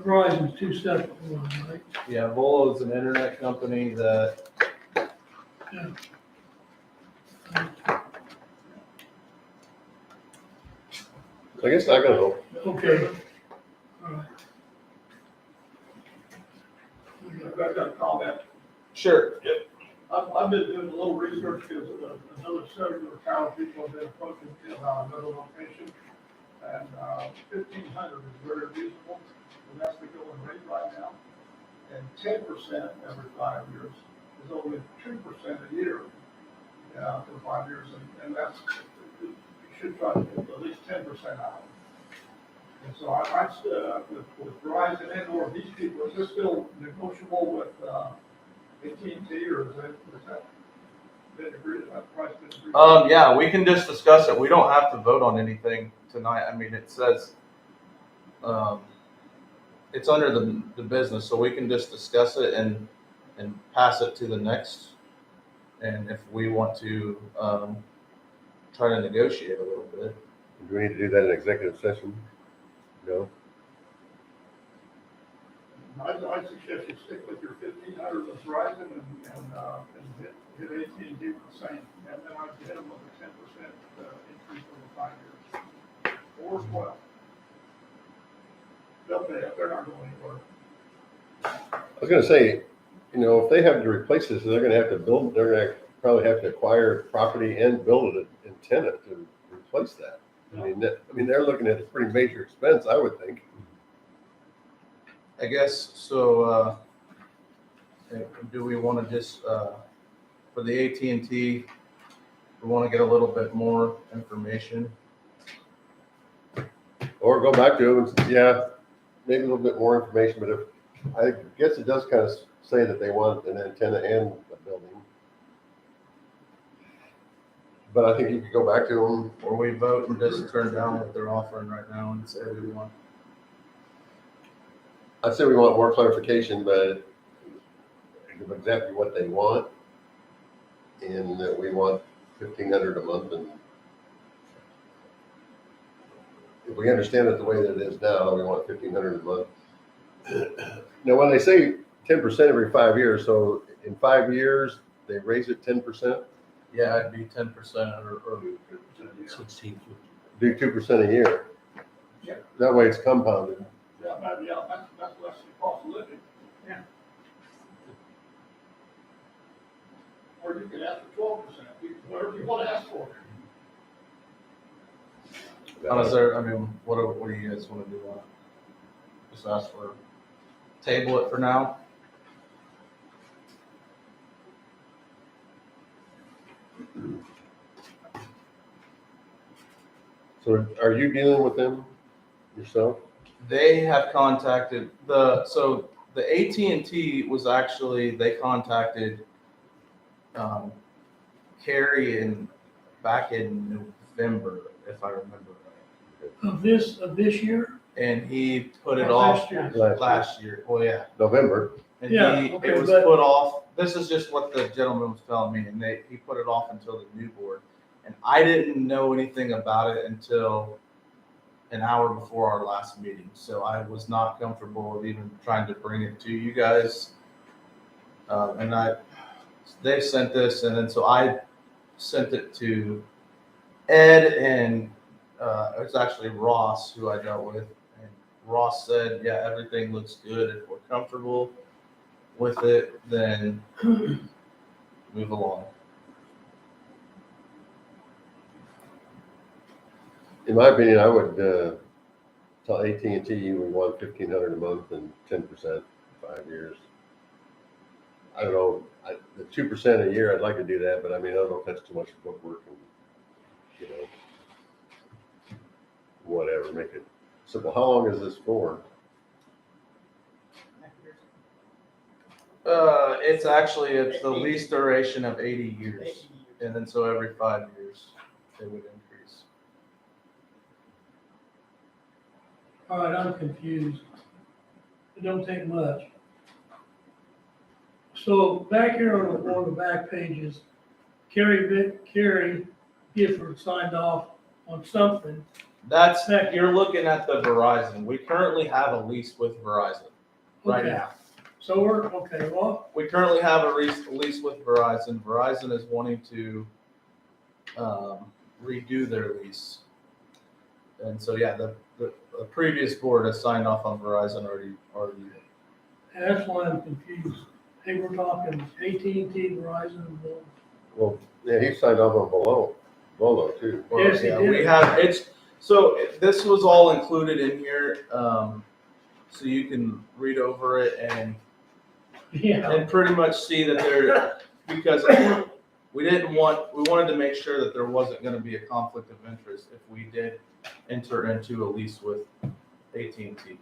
[SPEAKER 8] Verizon's two separate ones, right?
[SPEAKER 2] Yeah, Volo is an internet company that,
[SPEAKER 1] I guess I gotta go.
[SPEAKER 8] Okay. All right.
[SPEAKER 7] I've got a comment.
[SPEAKER 2] sure,
[SPEAKER 7] I've been doing a little research because another cellular tower people have been approaching me about another location. And 1,500 is very reasonable, and that's the going rate right now. And 10% every 5 years is only 2% a year for 5 years. And that's, you should try to get at least 10% out. And so with Verizon and or these people, is this still negotiable with AT&T, or is that been agreed, that price been agreed?
[SPEAKER 2] yeah, we can just discuss it. We don't have to vote on anything tonight. I mean, it says, it's under the business, so we can just discuss it and pass it to the next. And if we want to, try to negotiate a little bit.
[SPEAKER 1] Do we need to do that in executive session? No?
[SPEAKER 7] I suggest you stick with your 1,500 with Verizon and hit AT&T with the same, and then I'd hit them with a 10% increase over 5 years. Or 12. They'll pay it, they're not going anywhere.
[SPEAKER 1] I was gonna say, if they have to replace this, they're gonna have to build, they're gonna probably have to acquire property and build an antenna to replace that. I mean, they're looking at a pretty major expense, I would think.
[SPEAKER 2] I guess, so, do we want to just, for the AT&T, we want to get a little bit more information?
[SPEAKER 1] Or go back to them and say, yeah, maybe a little bit more information, but I guess it does kind of say that they want an antenna and a building. But I think you could go back to them.
[SPEAKER 2] Or we vote and just turn down what they're offering right now and say we want.
[SPEAKER 1] I'd say we want more clarification, but exactly what they want. And that we want 1,500 a month, and if we understand it the way that it is now, we want 1,500 a month. Now, when they say 10% every 5 years, so in 5 years, they raise it 10%,
[SPEAKER 2] Yeah, it'd be 10% or
[SPEAKER 6] 16.
[SPEAKER 1] do 2% a year.
[SPEAKER 7] Yeah.
[SPEAKER 1] That way it's compounded.
[SPEAKER 7] Yeah, that's less than the cost of living. Yeah. Or you could ask for 12%, whatever you want to ask for.
[SPEAKER 2] Is there, I mean, what do you guys want to do on it? Just ask for, table it for now?
[SPEAKER 1] So are you dealing with them yourself?
[SPEAKER 2] They have contacted so the AT&T was actually, they contacted Carrie back in November, if I remember right.
[SPEAKER 8] Of this year?
[SPEAKER 2] And he put it
[SPEAKER 8] Last
[SPEAKER 2] off
[SPEAKER 8] year.
[SPEAKER 2] last year. Well, yeah.
[SPEAKER 1] November.
[SPEAKER 2] And
[SPEAKER 8] Yeah,
[SPEAKER 2] it
[SPEAKER 8] okay,
[SPEAKER 2] was
[SPEAKER 8] but-
[SPEAKER 2] put off. This is just what the gentleman was telling me, and he put it off until the new board. And I didn't know anything about it until an hour before our last meeting, so I was not comfortable with even trying to bring it to you guys. They sent this, and then so I sent it to Ed, and it's actually Ross who I dealt with. And Ross said, yeah, everything looks good. If we're comfortable with it, then move along.
[SPEAKER 1] In my opinion, I would, tell AT&T we want 1,500 a month and 10% 5 years. I don't know, the 2% a year, I'd like to do that, but I mean, I don't know if that's too much bookwork and, you know, whatever, make it simple. How long is this for?
[SPEAKER 2] It's the lease duration of 80 years. And then so every 5 years, it would increase.
[SPEAKER 8] All right, I'm confused. It don't take much. So back here on one of the back pages, Carrie Gifford signed off on something.
[SPEAKER 2] You're looking at the Verizon. We currently have a lease with Verizon right
[SPEAKER 8] Okay.
[SPEAKER 2] now.
[SPEAKER 8] So well,
[SPEAKER 2] We currently have a lease with Verizon. Verizon is wanting to redo their lease. And so, yeah, the previous board has signed off on Verizon already.
[SPEAKER 8] that's why I'm confused. Hey, we're talking AT&T, Verizon, and Bell.
[SPEAKER 1] Well, yeah, he signed off on Bolo too.
[SPEAKER 8] Yes, he
[SPEAKER 2] Yeah,
[SPEAKER 8] did.
[SPEAKER 2] we have, this was all included in here, so you can read over it and pretty much see that because we wanted to make sure that there wasn't gonna be a conflict of interest if we did enter into a lease with AT&T.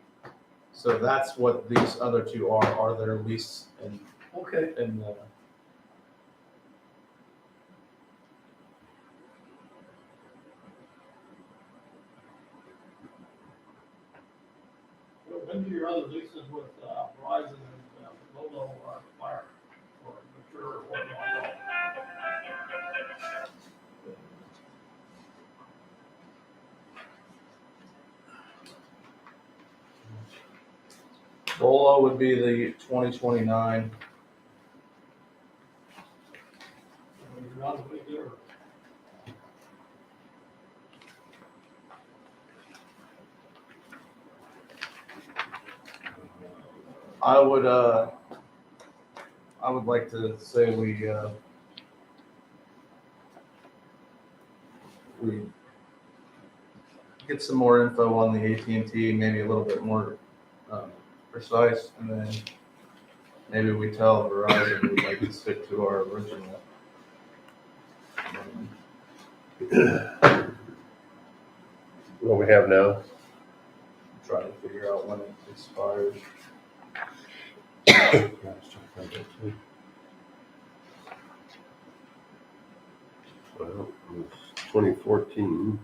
[SPEAKER 2] So that's what these other two are their lease and,
[SPEAKER 8] Okay.
[SPEAKER 2] and,
[SPEAKER 8] When do your other leases with Verizon and Bolo expire or mature or whatnot?
[SPEAKER 2] Bolo would be the 2029.
[SPEAKER 8] Not a big difference.
[SPEAKER 2] I would like to say we get some more info on the AT&T, maybe a little bit more precise, and then maybe we tell Verizon we'd like to stick to our original.
[SPEAKER 1] What we have now?
[SPEAKER 2] Try to figure out when it expires.
[SPEAKER 1] Well, it was 2014.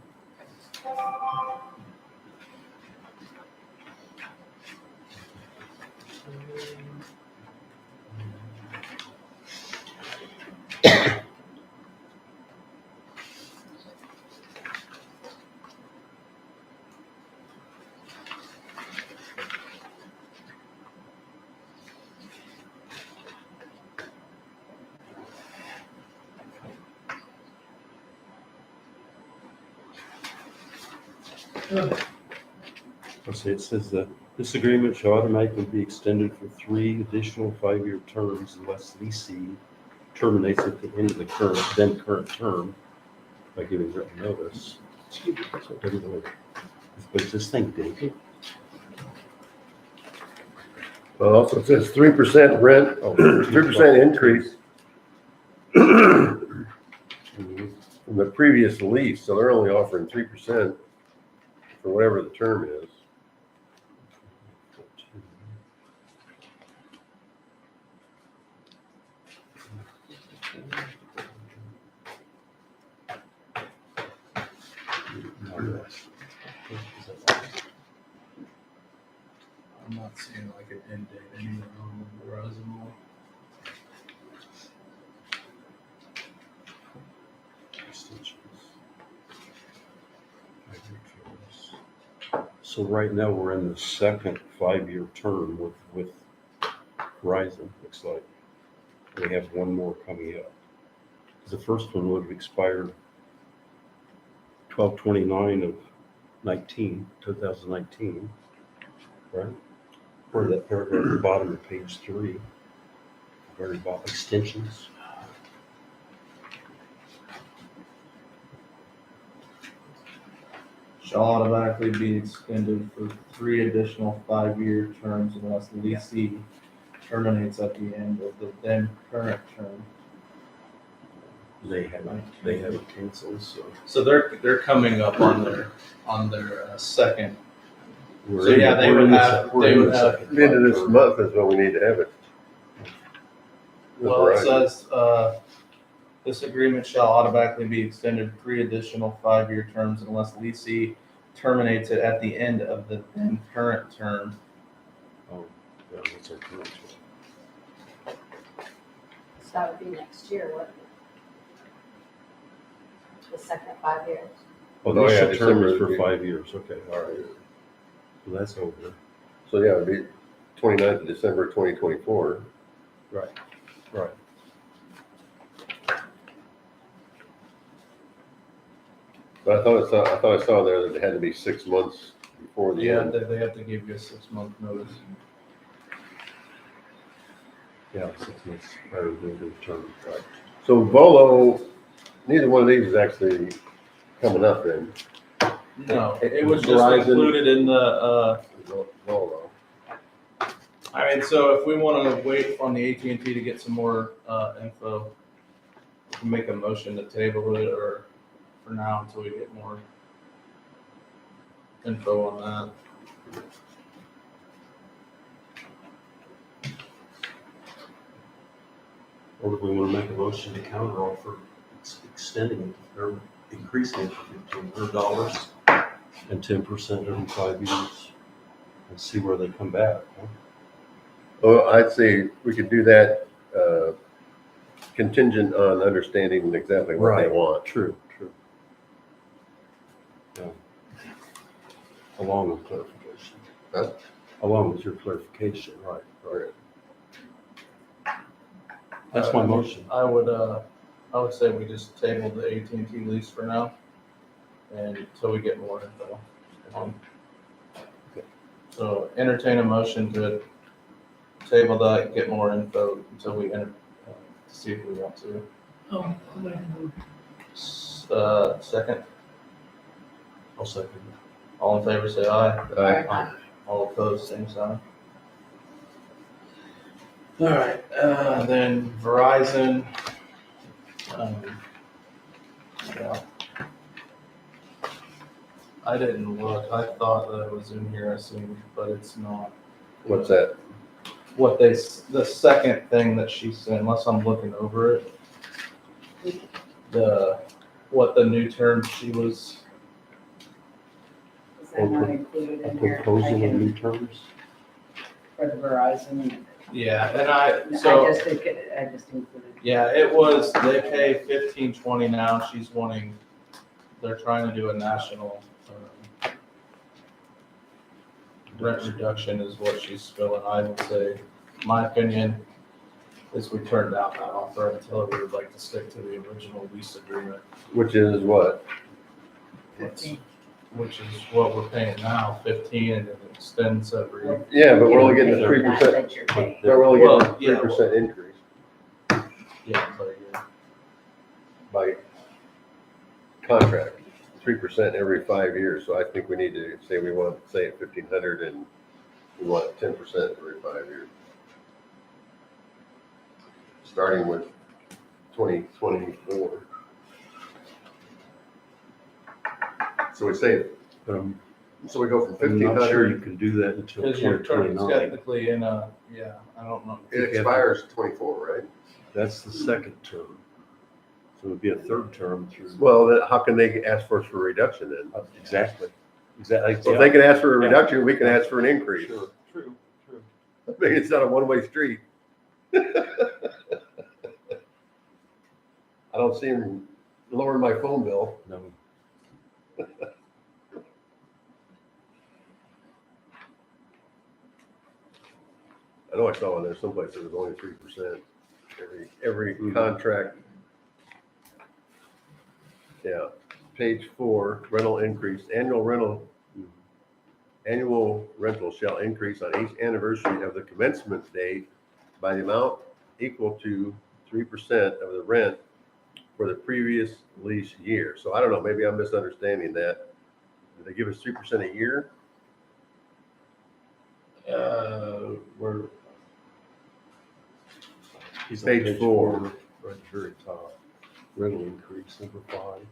[SPEAKER 6] Let's see, it says that this agreement shall automatically be extended for 3 additional 5-year terms unless leasing terminates at the end of the current term by giving written notice. So it doesn't really, but it's this thing, Dave.
[SPEAKER 1] Well, also it says 3% rent, 3% increase from the previous lease, so they're only offering 3% for whatever the term is.
[SPEAKER 2] I'm not seeing like an end date anywhere on the Verizon one.
[SPEAKER 6] So right now, we're in the second 5-year term with Verizon, looks like. We have one more coming up. The first one would have expired 12/29 of 2019, right? Or that paragraph at the bottom of page 3, very bottom, extensions.
[SPEAKER 2] Shall automatically be extended for 3 additional 5-year terms unless leasing terminates at the end of the then current term.
[SPEAKER 6] They haven't canceled, so.
[SPEAKER 2] So they're coming up on their second.
[SPEAKER 6] We're
[SPEAKER 2] So
[SPEAKER 6] in
[SPEAKER 2] yeah,
[SPEAKER 6] the-
[SPEAKER 2] they
[SPEAKER 6] we're
[SPEAKER 2] would
[SPEAKER 6] in the
[SPEAKER 2] have-
[SPEAKER 6] sec- we're
[SPEAKER 2] they
[SPEAKER 6] in
[SPEAKER 2] would
[SPEAKER 6] the
[SPEAKER 2] have-
[SPEAKER 6] second
[SPEAKER 1] The end of this
[SPEAKER 6] 5-term.
[SPEAKER 1] month is when we need to have it. With
[SPEAKER 2] Well, it
[SPEAKER 1] Verizon.
[SPEAKER 2] says, this agreement shall automatically be extended 3 additional 5-year terms unless leasing terminates it at the end of the then current term.
[SPEAKER 6] Oh, yeah, that's our current one.
[SPEAKER 9] So that would be next year, wouldn't it? The second 5 years.
[SPEAKER 6] Oh,
[SPEAKER 1] Oh,
[SPEAKER 6] the
[SPEAKER 1] yeah,
[SPEAKER 6] initial term is
[SPEAKER 1] December.
[SPEAKER 6] for 5 years, okay, all right. So that's over.
[SPEAKER 1] So yeah, it'd be 29th of December, 2024.
[SPEAKER 6] Right.
[SPEAKER 1] But I thought I saw there that it had to be 6 months before the
[SPEAKER 2] Yeah,
[SPEAKER 1] end.
[SPEAKER 2] they have to give you a 6-month notice.
[SPEAKER 6] Yeah, 6 months prior to the end of the term, right.
[SPEAKER 1] So Volo, neither one of these is actually coming up then.
[SPEAKER 2] No, it was just
[SPEAKER 1] Verizon.
[SPEAKER 2] included in the,
[SPEAKER 1] Volo.
[SPEAKER 2] I mean, so if we want to wait on the AT&T to get some more info, we can make a motion to table it, or for now until we get more info on that.
[SPEAKER 6] Or do we want to make a motion to counter offer extending it or increasing it to $1,500 and 10% every 5 years and see where they come back? Huh?
[SPEAKER 1] Well, I'd say we could do that contingent on understanding exactly what they
[SPEAKER 6] Right.
[SPEAKER 1] want.
[SPEAKER 6] True. Yeah. Along with clarification.
[SPEAKER 1] Huh?
[SPEAKER 6] Along with your clarification, right.
[SPEAKER 1] Right.
[SPEAKER 6] That's my motion.
[SPEAKER 2] I would say we just table the AT&T lease for now, and until we get more info. So entertain a motion to table that, get more info until we enter, to see if we want to.
[SPEAKER 8] I'll make a move.
[SPEAKER 2] Second,
[SPEAKER 6] I'll second
[SPEAKER 2] all in favor say aye.
[SPEAKER 1] Aye.
[SPEAKER 2] All opposed, same sign. All right, then Verizon. Yeah. I didn't look. I thought that it was in here, I assumed, but it's not.
[SPEAKER 1] What's that?
[SPEAKER 2] What the second thing that she sent, unless I'm looking over it. What the new term she was,
[SPEAKER 5] Is that not included
[SPEAKER 6] A
[SPEAKER 5] in here?
[SPEAKER 6] proposal of new terms?
[SPEAKER 5] For the Verizon.
[SPEAKER 2] yeah, and
[SPEAKER 5] I just included.
[SPEAKER 2] yeah, it was, they pay $15.20 now. She's wanting, they're trying to do a national, rent reduction is what she's feeling. I would say, my opinion, is we turned down that offer until we would like to stick to the original lease agreement,
[SPEAKER 1] Which is what?
[SPEAKER 2] which is what we're paying now, 15, and it extends every.
[SPEAKER 1] Yeah, but we're only getting a 3%.
[SPEAKER 5] That you're paying.
[SPEAKER 1] But we're only
[SPEAKER 2] Well,
[SPEAKER 1] getting
[SPEAKER 2] yeah.
[SPEAKER 1] a 3% increase
[SPEAKER 2] Yeah, but yeah.
[SPEAKER 1] by contract. 3% every 5 years. So I think we need to say we want, say at 1,500 and we want 10% every 5 years. Starting with 2024. So we say, so we go from
[SPEAKER 6] I'm not sure you
[SPEAKER 1] 1,500,
[SPEAKER 6] can do that until
[SPEAKER 2] Because your term's
[SPEAKER 6] 2029.
[SPEAKER 2] technically in a, yeah, I don't know.
[SPEAKER 1] it expires 24, right?
[SPEAKER 6] That's the second term. So it'd be a third term through.
[SPEAKER 1] Well, then how can they ask for us for a reduction then?
[SPEAKER 6] Exactly.
[SPEAKER 1] So if they can ask for a reduction, we can ask for an increase.
[SPEAKER 6] Sure, true.
[SPEAKER 1] I mean, it's not a one-way street. I don't see them lowering my phone bill.
[SPEAKER 6] No.
[SPEAKER 1] I know I saw in there someplace it was only 3%. Every contract. Yeah, page 4, rental increase, annual rental shall increase on each anniversary of the commencement date by the amount equal to 3% of the rent for the previous lease year. So I don't know, maybe I'm misunderstanding that. Did they give us 3% a year?
[SPEAKER 2] We're,
[SPEAKER 6] He's on
[SPEAKER 1] Page 4.
[SPEAKER 6] Right at the very top. Rental increase, number 5.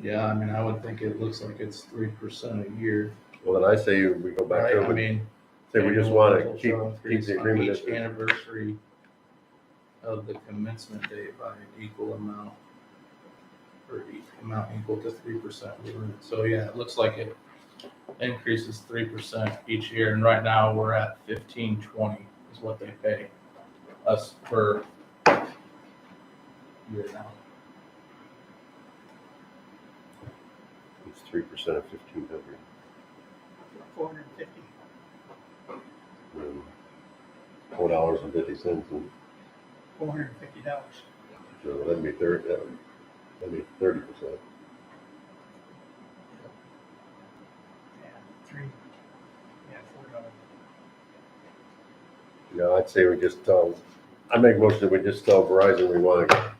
[SPEAKER 2] yeah, I mean, I would think it looks like it's 3% a year.
[SPEAKER 1] Well, then I say we go back
[SPEAKER 2] Right?
[SPEAKER 1] to
[SPEAKER 2] I
[SPEAKER 1] it, and
[SPEAKER 2] mean,
[SPEAKER 1] say we just
[SPEAKER 2] annual
[SPEAKER 1] want
[SPEAKER 2] rental
[SPEAKER 1] to
[SPEAKER 2] shall
[SPEAKER 1] keep
[SPEAKER 2] increase
[SPEAKER 1] the
[SPEAKER 2] on
[SPEAKER 1] agreement.
[SPEAKER 2] each anniversary of the commencement date by an equal amount, or each amount equal to 3%. So yeah, it looks like it increases 3% each year, and right now we're at 15.20 is what they pay us per year now.
[SPEAKER 1] It's 3% of 1,500.
[SPEAKER 8] 450.
[SPEAKER 1] $4.50, and
[SPEAKER 8] $450.
[SPEAKER 1] so that'd be 30. That'd be 30%.
[SPEAKER 8] Yeah, $4.
[SPEAKER 1] Yeah, I'd say we just tell. I make most of it. We just tell Verizon we want to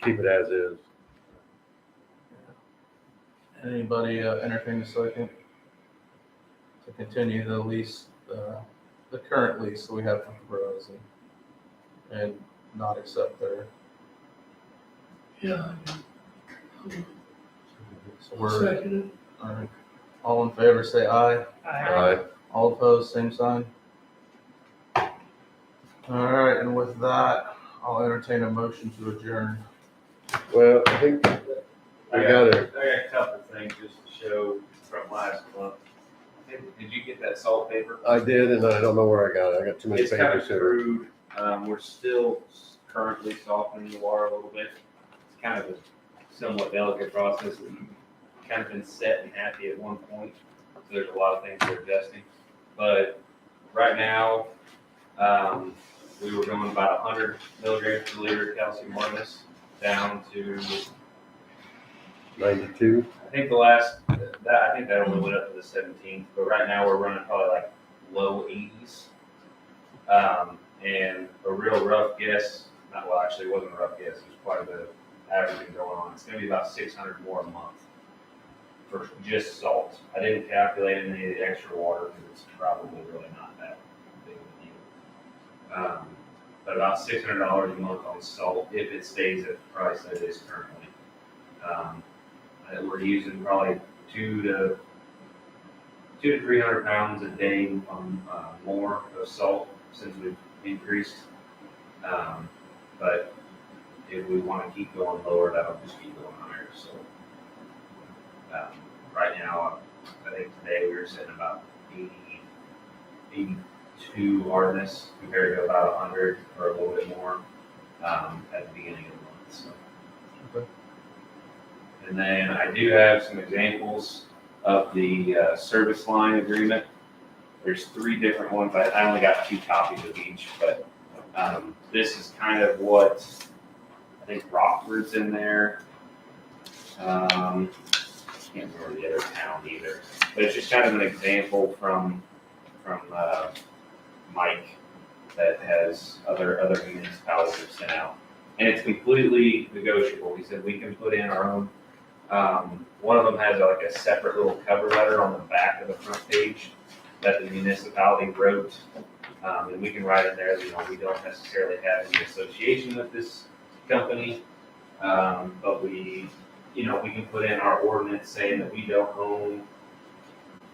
[SPEAKER 1] keep it as is.
[SPEAKER 2] Anybody entertain a second to continue the lease, the current lease that we have with Verizon, and not accept their,
[SPEAKER 8] Yeah.
[SPEAKER 2] so we're,
[SPEAKER 8] Second.
[SPEAKER 2] all right, all in favor, say aye.
[SPEAKER 1] Aye.
[SPEAKER 2] All opposed, same sign. All right, and with that, I'll entertain a motion to adjourn.
[SPEAKER 1] Well, I think we got it.
[SPEAKER 4] I got a couple things just to show from last month. Did you get that salt paper?
[SPEAKER 1] I did, and I don't know where I got it. I got too many
[SPEAKER 4] It's kind of
[SPEAKER 1] papers here.
[SPEAKER 4] crude. We're still currently softening the water a little bit. It's kind of a somewhat delicate process. We've kind of been set and happy at one point. So there's a lot of things we're adjusting. But right now, we were going about 100 milligrams per liter calcium carbonate down to
[SPEAKER 1] 92.
[SPEAKER 4] I think that only went up to the 17th, but right now we're running probably like low 80s. And a real rough guess, actually it wasn't a rough guess, there's quite a bit of averaging going on. It's gonna be about 600 more a month for just salt. I didn't calculate any of the extra water because it's probably really not that big of a deal. But about $600 a month on salt if it stays at the price that it is currently. We're using probably 200 to 300 pounds a day on more of salt since we've increased. But if we want to keep going lower, that'll just keep going higher. So right now, I think today we were sitting about 82 hardness compared to about 100 or a little bit more at the beginning of the month. So.
[SPEAKER 2] Okay.
[SPEAKER 4] And then I do have some examples of the service line agreement. There's 3 different ones. I only got 2 copies of each, but this is kind of what I think Rockford's in there. Can't remember the other town either, but it's just kind of an example from Mike that has other municipalities have sent out, and it's completely negotiable. He said we can put in our own. One of them has like a separate little cover letter on the back of the front page that the municipality wrote, and we can write in there that we don't necessarily have any association with this company, but we can put in our ordinance saying that we don't own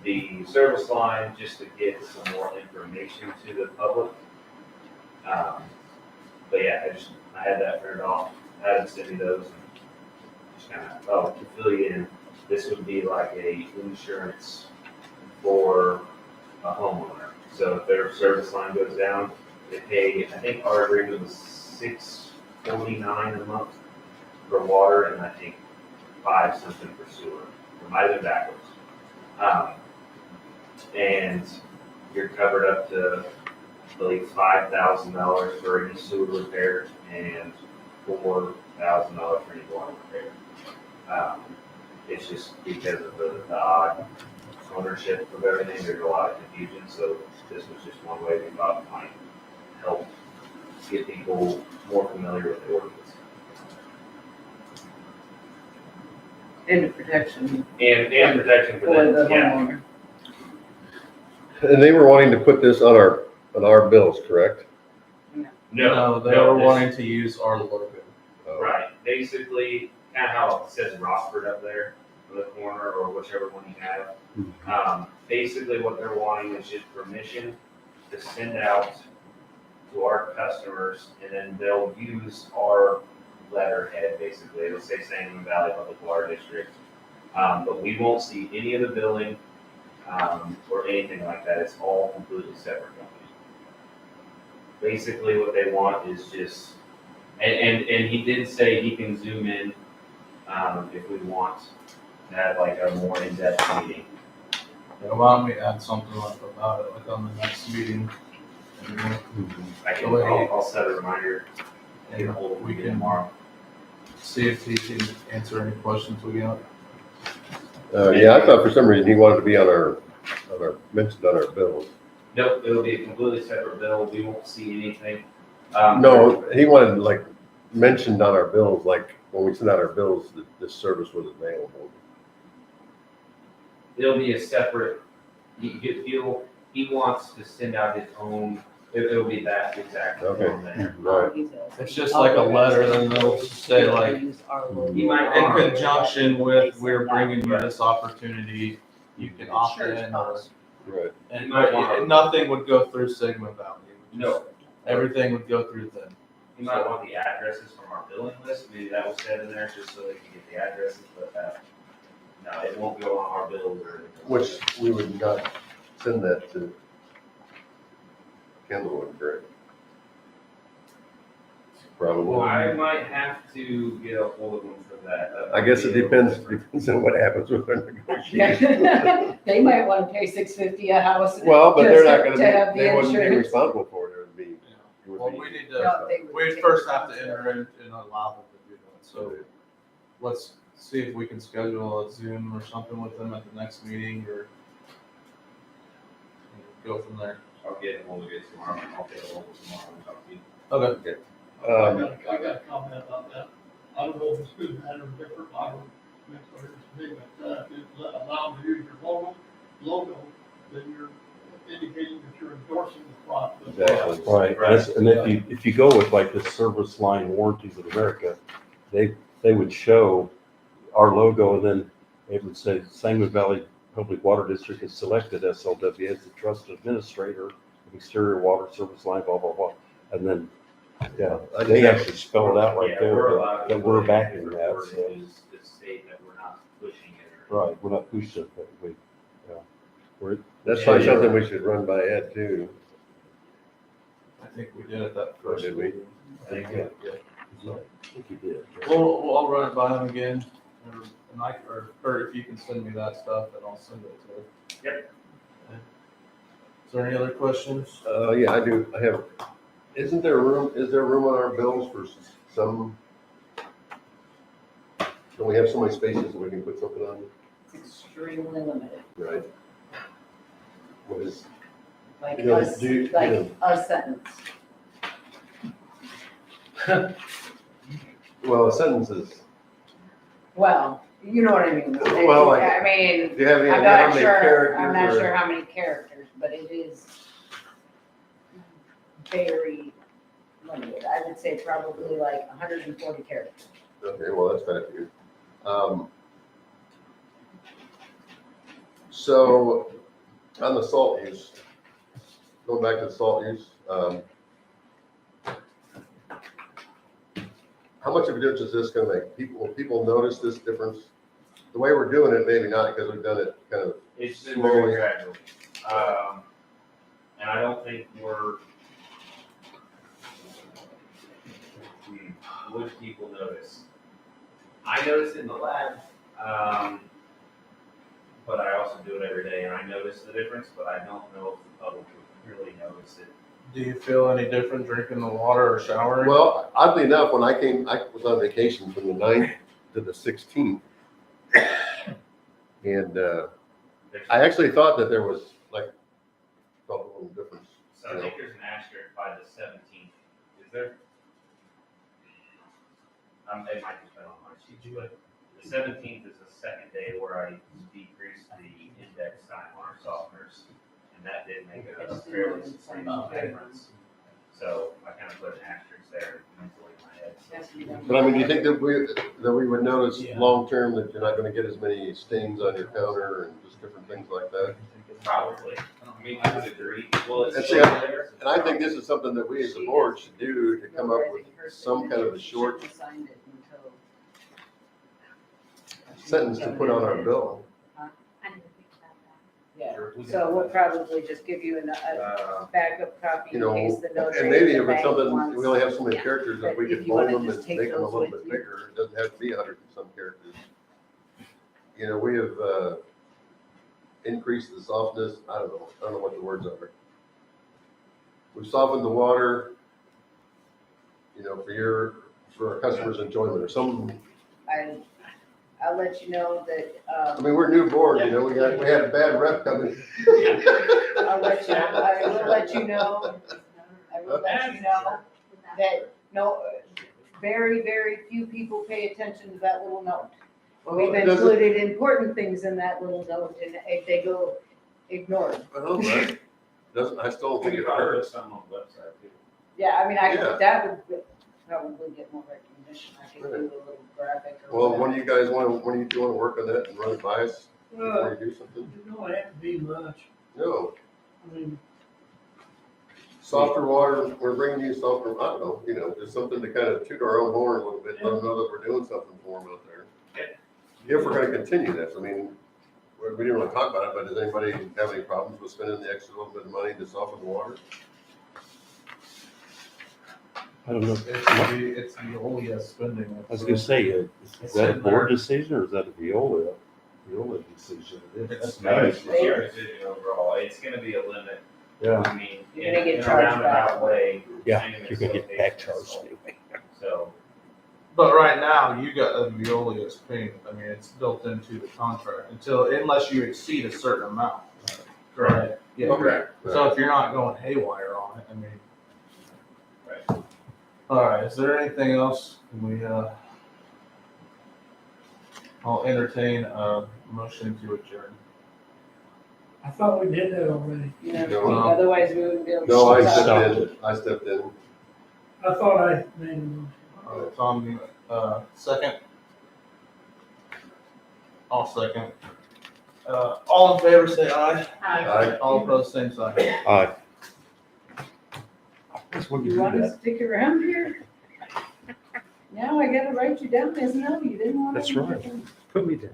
[SPEAKER 4] the service line just to get some more information to the public. But yeah, I had that printed off. I had them send me those. Just kind of, to fill you in, this would be like a insurance for a homeowner. So if their service line goes down, they pay, I think our agreement was $649 a month for water, and I think 5 something for sewer. It might have been backwards. And you're covered up to, I believe, $5,000 for any sewer repair and $4,000 for any water repair. It's just because of the odd ownership of everything, there's a lot of confusion, so this was just one way we thought might help get people more familiar with the ordinance.
[SPEAKER 5] And the protection
[SPEAKER 4] And protection for
[SPEAKER 5] for
[SPEAKER 4] them,
[SPEAKER 5] the
[SPEAKER 4] yeah.
[SPEAKER 5] homeowner.
[SPEAKER 1] And they were wanting to put this on our bills, correct?
[SPEAKER 4] No,
[SPEAKER 2] They were
[SPEAKER 4] this-
[SPEAKER 2] wanting to use our logo.
[SPEAKER 4] Right, basically, kind of how it says Rockford up there in the corner, or whichever one you have. Basically what they're wanting is just permission to send out to our customers, and then they'll use our letterhead, basically. It'll say Sangamon Valley Public Water District. But we won't see any of the billing, or anything like that. It's all completely separate company. Basically what they want is just, and he did say he can zoom in, if we want to have like a more in-depth meeting.
[SPEAKER 2] Yeah, why don't we add something about it, like on the next meeting?
[SPEAKER 4] I'll set a reminder, get a
[SPEAKER 2] And
[SPEAKER 4] hold of
[SPEAKER 2] we
[SPEAKER 4] you
[SPEAKER 2] can
[SPEAKER 4] tomorrow.
[SPEAKER 2] see if he can answer any questions we got.
[SPEAKER 1] Yeah, I thought for some reason he wanted to be mentioned on our bills.
[SPEAKER 4] Nope, it'll be a completely separate bill. We won't see anything.
[SPEAKER 1] No, he wanted like mentioned on our bills, like when we send out our bills, that this service was available.
[SPEAKER 4] It'll be a separate, he wants to send out his own, it'll be that exact
[SPEAKER 1] Okay.
[SPEAKER 4] form there.
[SPEAKER 1] Right.
[SPEAKER 2] It's just like a letter, then they'll say like,
[SPEAKER 4] He might
[SPEAKER 2] in
[SPEAKER 4] want,
[SPEAKER 2] conjunction with, we're bringing you this opportunity, you can opt in, or,
[SPEAKER 1] Right.
[SPEAKER 2] and nothing would go through Sigma Valley. It would just-
[SPEAKER 4] no,
[SPEAKER 2] Everything would go through them.
[SPEAKER 4] he might want the addresses from our billing list, maybe that was said in there, just so they can get the addresses, but, no, it won't go on our bills or anything.
[SPEAKER 1] Which we would not send that to Kendallwood, correct? Probably.
[SPEAKER 4] I might have to get a hold of them for that.
[SPEAKER 1] I guess it depends on what happens with our negotiations.
[SPEAKER 5] They might want to pay $650 a house.
[SPEAKER 1] Well, but they're not
[SPEAKER 5] just to have
[SPEAKER 1] gonna be,
[SPEAKER 5] the
[SPEAKER 1] they wouldn't be
[SPEAKER 5] insurance.
[SPEAKER 1] responsible for it, it would be. it would
[SPEAKER 2] Well,
[SPEAKER 1] be-
[SPEAKER 2] we need
[SPEAKER 5] No,
[SPEAKER 2] to,
[SPEAKER 5] they would
[SPEAKER 2] we
[SPEAKER 5] take
[SPEAKER 2] first have to
[SPEAKER 5] responsibility.
[SPEAKER 2] enter in and allow them to do that, so let's see if we can schedule a Zoom or something with them at the next meeting, or go from there.
[SPEAKER 4] I'll get a hold of it tomorrow, I'll get a hold of it tomorrow and talk to you.
[SPEAKER 2] Okay.
[SPEAKER 8] I got a comment about that. I don't know if it's good, bad, or different, I don't think what it's big, but, if you allow them to use your logo, then you're indicating that you're endorsing the product.
[SPEAKER 1] Exactly.
[SPEAKER 6] Right, and if you go with like the Service Line Warranties of America, they would show our logo, and then it would say Sangamon Valley Public Water District is selected SLW as the trusted administrator of exterior water service line, blah, blah, blah. And then, yeah, they actually spell it out right
[SPEAKER 4] Yeah,
[SPEAKER 6] there,
[SPEAKER 4] we're allowed to
[SPEAKER 6] that we're
[SPEAKER 4] put it
[SPEAKER 6] backing
[SPEAKER 4] in the
[SPEAKER 6] that,
[SPEAKER 4] report
[SPEAKER 6] so.
[SPEAKER 4] and just state that we're not pushing it or.
[SPEAKER 6] Right, we're not pushing it, but we, yeah. We're,
[SPEAKER 1] That's probably something we should run by Ed too.
[SPEAKER 2] I think we did it that first
[SPEAKER 1] Did we?
[SPEAKER 2] meeting.
[SPEAKER 4] I think,
[SPEAKER 6] Yeah.
[SPEAKER 2] So,
[SPEAKER 6] I think you did.
[SPEAKER 2] I'll run it by them again, or if you can send me that stuff, then I'll send it to her.
[SPEAKER 4] Yep.
[SPEAKER 2] Okay. Is there any other questions?
[SPEAKER 1] Yeah, I do, I have, is there room on our bills for some? Don't we have so many spaces that we can put something on?
[SPEAKER 5] It's extremely limited,
[SPEAKER 1] Right. What is,
[SPEAKER 5] like
[SPEAKER 1] You know,
[SPEAKER 5] us,
[SPEAKER 1] do you-
[SPEAKER 5] like
[SPEAKER 1] you
[SPEAKER 5] a sentence.
[SPEAKER 1] well, a sentence is,
[SPEAKER 5] Well, you know what I mean.
[SPEAKER 1] Well, like-
[SPEAKER 5] I mean,
[SPEAKER 1] do you have any
[SPEAKER 5] I'm
[SPEAKER 1] idea how
[SPEAKER 5] not
[SPEAKER 1] many
[SPEAKER 5] sure,
[SPEAKER 1] characters?
[SPEAKER 5] I'm not
[SPEAKER 1] or-
[SPEAKER 5] sure how many characters, but it is very limited. I would say probably like 140 characters.
[SPEAKER 1] Okay, well, that's kind of good. So, on the salt use, going back to the salt use, how much of a difference is this gonna make? Will people notice this difference? The way we're doing it, maybe not, because we've done it kind of,
[SPEAKER 4] It's been
[SPEAKER 1] Slowly.
[SPEAKER 4] very gradual. And I don't think would people notice? I noticed in the lab, But I also do it every day, and I notice the difference, but I don't know if the public would really notice it.
[SPEAKER 2] Do you feel any different drinking the water or showering?
[SPEAKER 1] Well, oddly enough, when I was on vacation from the 9th to the 16th. And, I actually thought that there was like, felt a little difference.
[SPEAKER 4] So I think there's an asterisk by the 17th, is there? It might just been on my sheet, but the 17th is the second day where I decreased the index time on our softeners, and that did make a fairly substantial difference. So I kind of put an asterisk there mentally in my head.
[SPEAKER 1] But I mean, do you think that we would notice long-term that you're not gonna get as many stains on your counter and just different things like that?
[SPEAKER 4] Probably. I mean, I would agree. Well, it's
[SPEAKER 1] And
[SPEAKER 4] still
[SPEAKER 1] see,
[SPEAKER 4] there.
[SPEAKER 1] And I think this is something that we as a board should do to come up with some kind of a short sentence to put on our bill.
[SPEAKER 9] I didn't think about that.
[SPEAKER 5] Yeah, so we'll probably just give you a backup copy
[SPEAKER 1] You
[SPEAKER 5] in case
[SPEAKER 1] know,
[SPEAKER 5] the notary.
[SPEAKER 1] and maybe
[SPEAKER 5] at the
[SPEAKER 1] if it's
[SPEAKER 5] bank
[SPEAKER 1] something,
[SPEAKER 5] wants-
[SPEAKER 1] we only have so many
[SPEAKER 9] Yeah.
[SPEAKER 1] characters, that we
[SPEAKER 5] But if
[SPEAKER 1] could
[SPEAKER 5] you
[SPEAKER 1] bold
[SPEAKER 5] wanna
[SPEAKER 1] them
[SPEAKER 5] just
[SPEAKER 1] and
[SPEAKER 5] take
[SPEAKER 1] make them a
[SPEAKER 5] those
[SPEAKER 1] little
[SPEAKER 5] with
[SPEAKER 1] bit
[SPEAKER 5] you.
[SPEAKER 1] bigger. It doesn't have to be 100 and some characters. You know, we have, increased the softness, I don't know what the words are. We've softened the water, you know, for our customers' enjoyment or some,
[SPEAKER 5] I'll let you know that,
[SPEAKER 1] I mean, we're a new board, you know, we had a bad rep coming.
[SPEAKER 5] I will let you know that, no, very, very few people pay attention to that little note. We've
[SPEAKER 1] It doesn't-
[SPEAKER 5] included important things in that little note, and if they go ignored.
[SPEAKER 1] Well, but I still don't
[SPEAKER 4] We
[SPEAKER 1] think
[SPEAKER 4] could
[SPEAKER 1] it
[SPEAKER 4] probably put
[SPEAKER 1] hurts.
[SPEAKER 4] something on the website too.
[SPEAKER 5] Yeah, I mean,
[SPEAKER 1] Yeah.
[SPEAKER 5] that would probably get more recognition. I could do a little graphic or
[SPEAKER 1] Well,
[SPEAKER 5] whatever.
[SPEAKER 1] when do you guys when do you want to work on that and run it by us before you do something?
[SPEAKER 8] You don't have to be much.
[SPEAKER 1] No,
[SPEAKER 8] I mean,
[SPEAKER 1] softer water, we're bringing you softer, I don't know, you know, just something to kind of toot our own horn a little bit, let them know that we're doing something for them out there. If we're gonna continue this, I mean, we didn't want to talk about it, but does anybody have any problems with spending the extra little bit of money to soften the water?
[SPEAKER 6] I don't know.
[SPEAKER 2] It's Veolia spending.
[SPEAKER 6] I was gonna say, is that a board decision or is that a Veolia decision?
[SPEAKER 2] It's
[SPEAKER 4] It's your decision overall. It's gonna be a limit.
[SPEAKER 6] Yeah.
[SPEAKER 4] I mean,
[SPEAKER 5] You're
[SPEAKER 4] in
[SPEAKER 5] gonna get
[SPEAKER 4] in a
[SPEAKER 5] charged back.
[SPEAKER 4] roundabout way.
[SPEAKER 6] Yeah,
[SPEAKER 4] depending on
[SPEAKER 6] you're gonna get
[SPEAKER 4] the
[SPEAKER 6] back
[SPEAKER 4] location
[SPEAKER 6] charged
[SPEAKER 4] and
[SPEAKER 6] anyway.
[SPEAKER 4] So,
[SPEAKER 2] But right now, you got a Veolia's payment. I mean, it's built into the contract unless you exceed a certain amount. Correct. Yeah.
[SPEAKER 1] Okay.
[SPEAKER 2] So if you're not going haywire on it, I mean.
[SPEAKER 4] Right.
[SPEAKER 2] All right, is there anything else? I'll entertain a motion to adjourn.
[SPEAKER 8] I thought we did that already.
[SPEAKER 5] You know,
[SPEAKER 1] No.
[SPEAKER 5] otherwise we wouldn't be able to.
[SPEAKER 1] No, I
[SPEAKER 5] stop.
[SPEAKER 1] stepped in.
[SPEAKER 8] I thought I made a motion.
[SPEAKER 2] Tom, second? I'll second. All in favor, say aye.
[SPEAKER 1] Aye.
[SPEAKER 2] All opposed, same sign.
[SPEAKER 6] Aye. Just when you
[SPEAKER 5] You
[SPEAKER 6] do
[SPEAKER 5] want to
[SPEAKER 6] that.
[SPEAKER 5] stick around here? Now I gotta write you down as no, you didn't want to.
[SPEAKER 6] That's right. Put me down.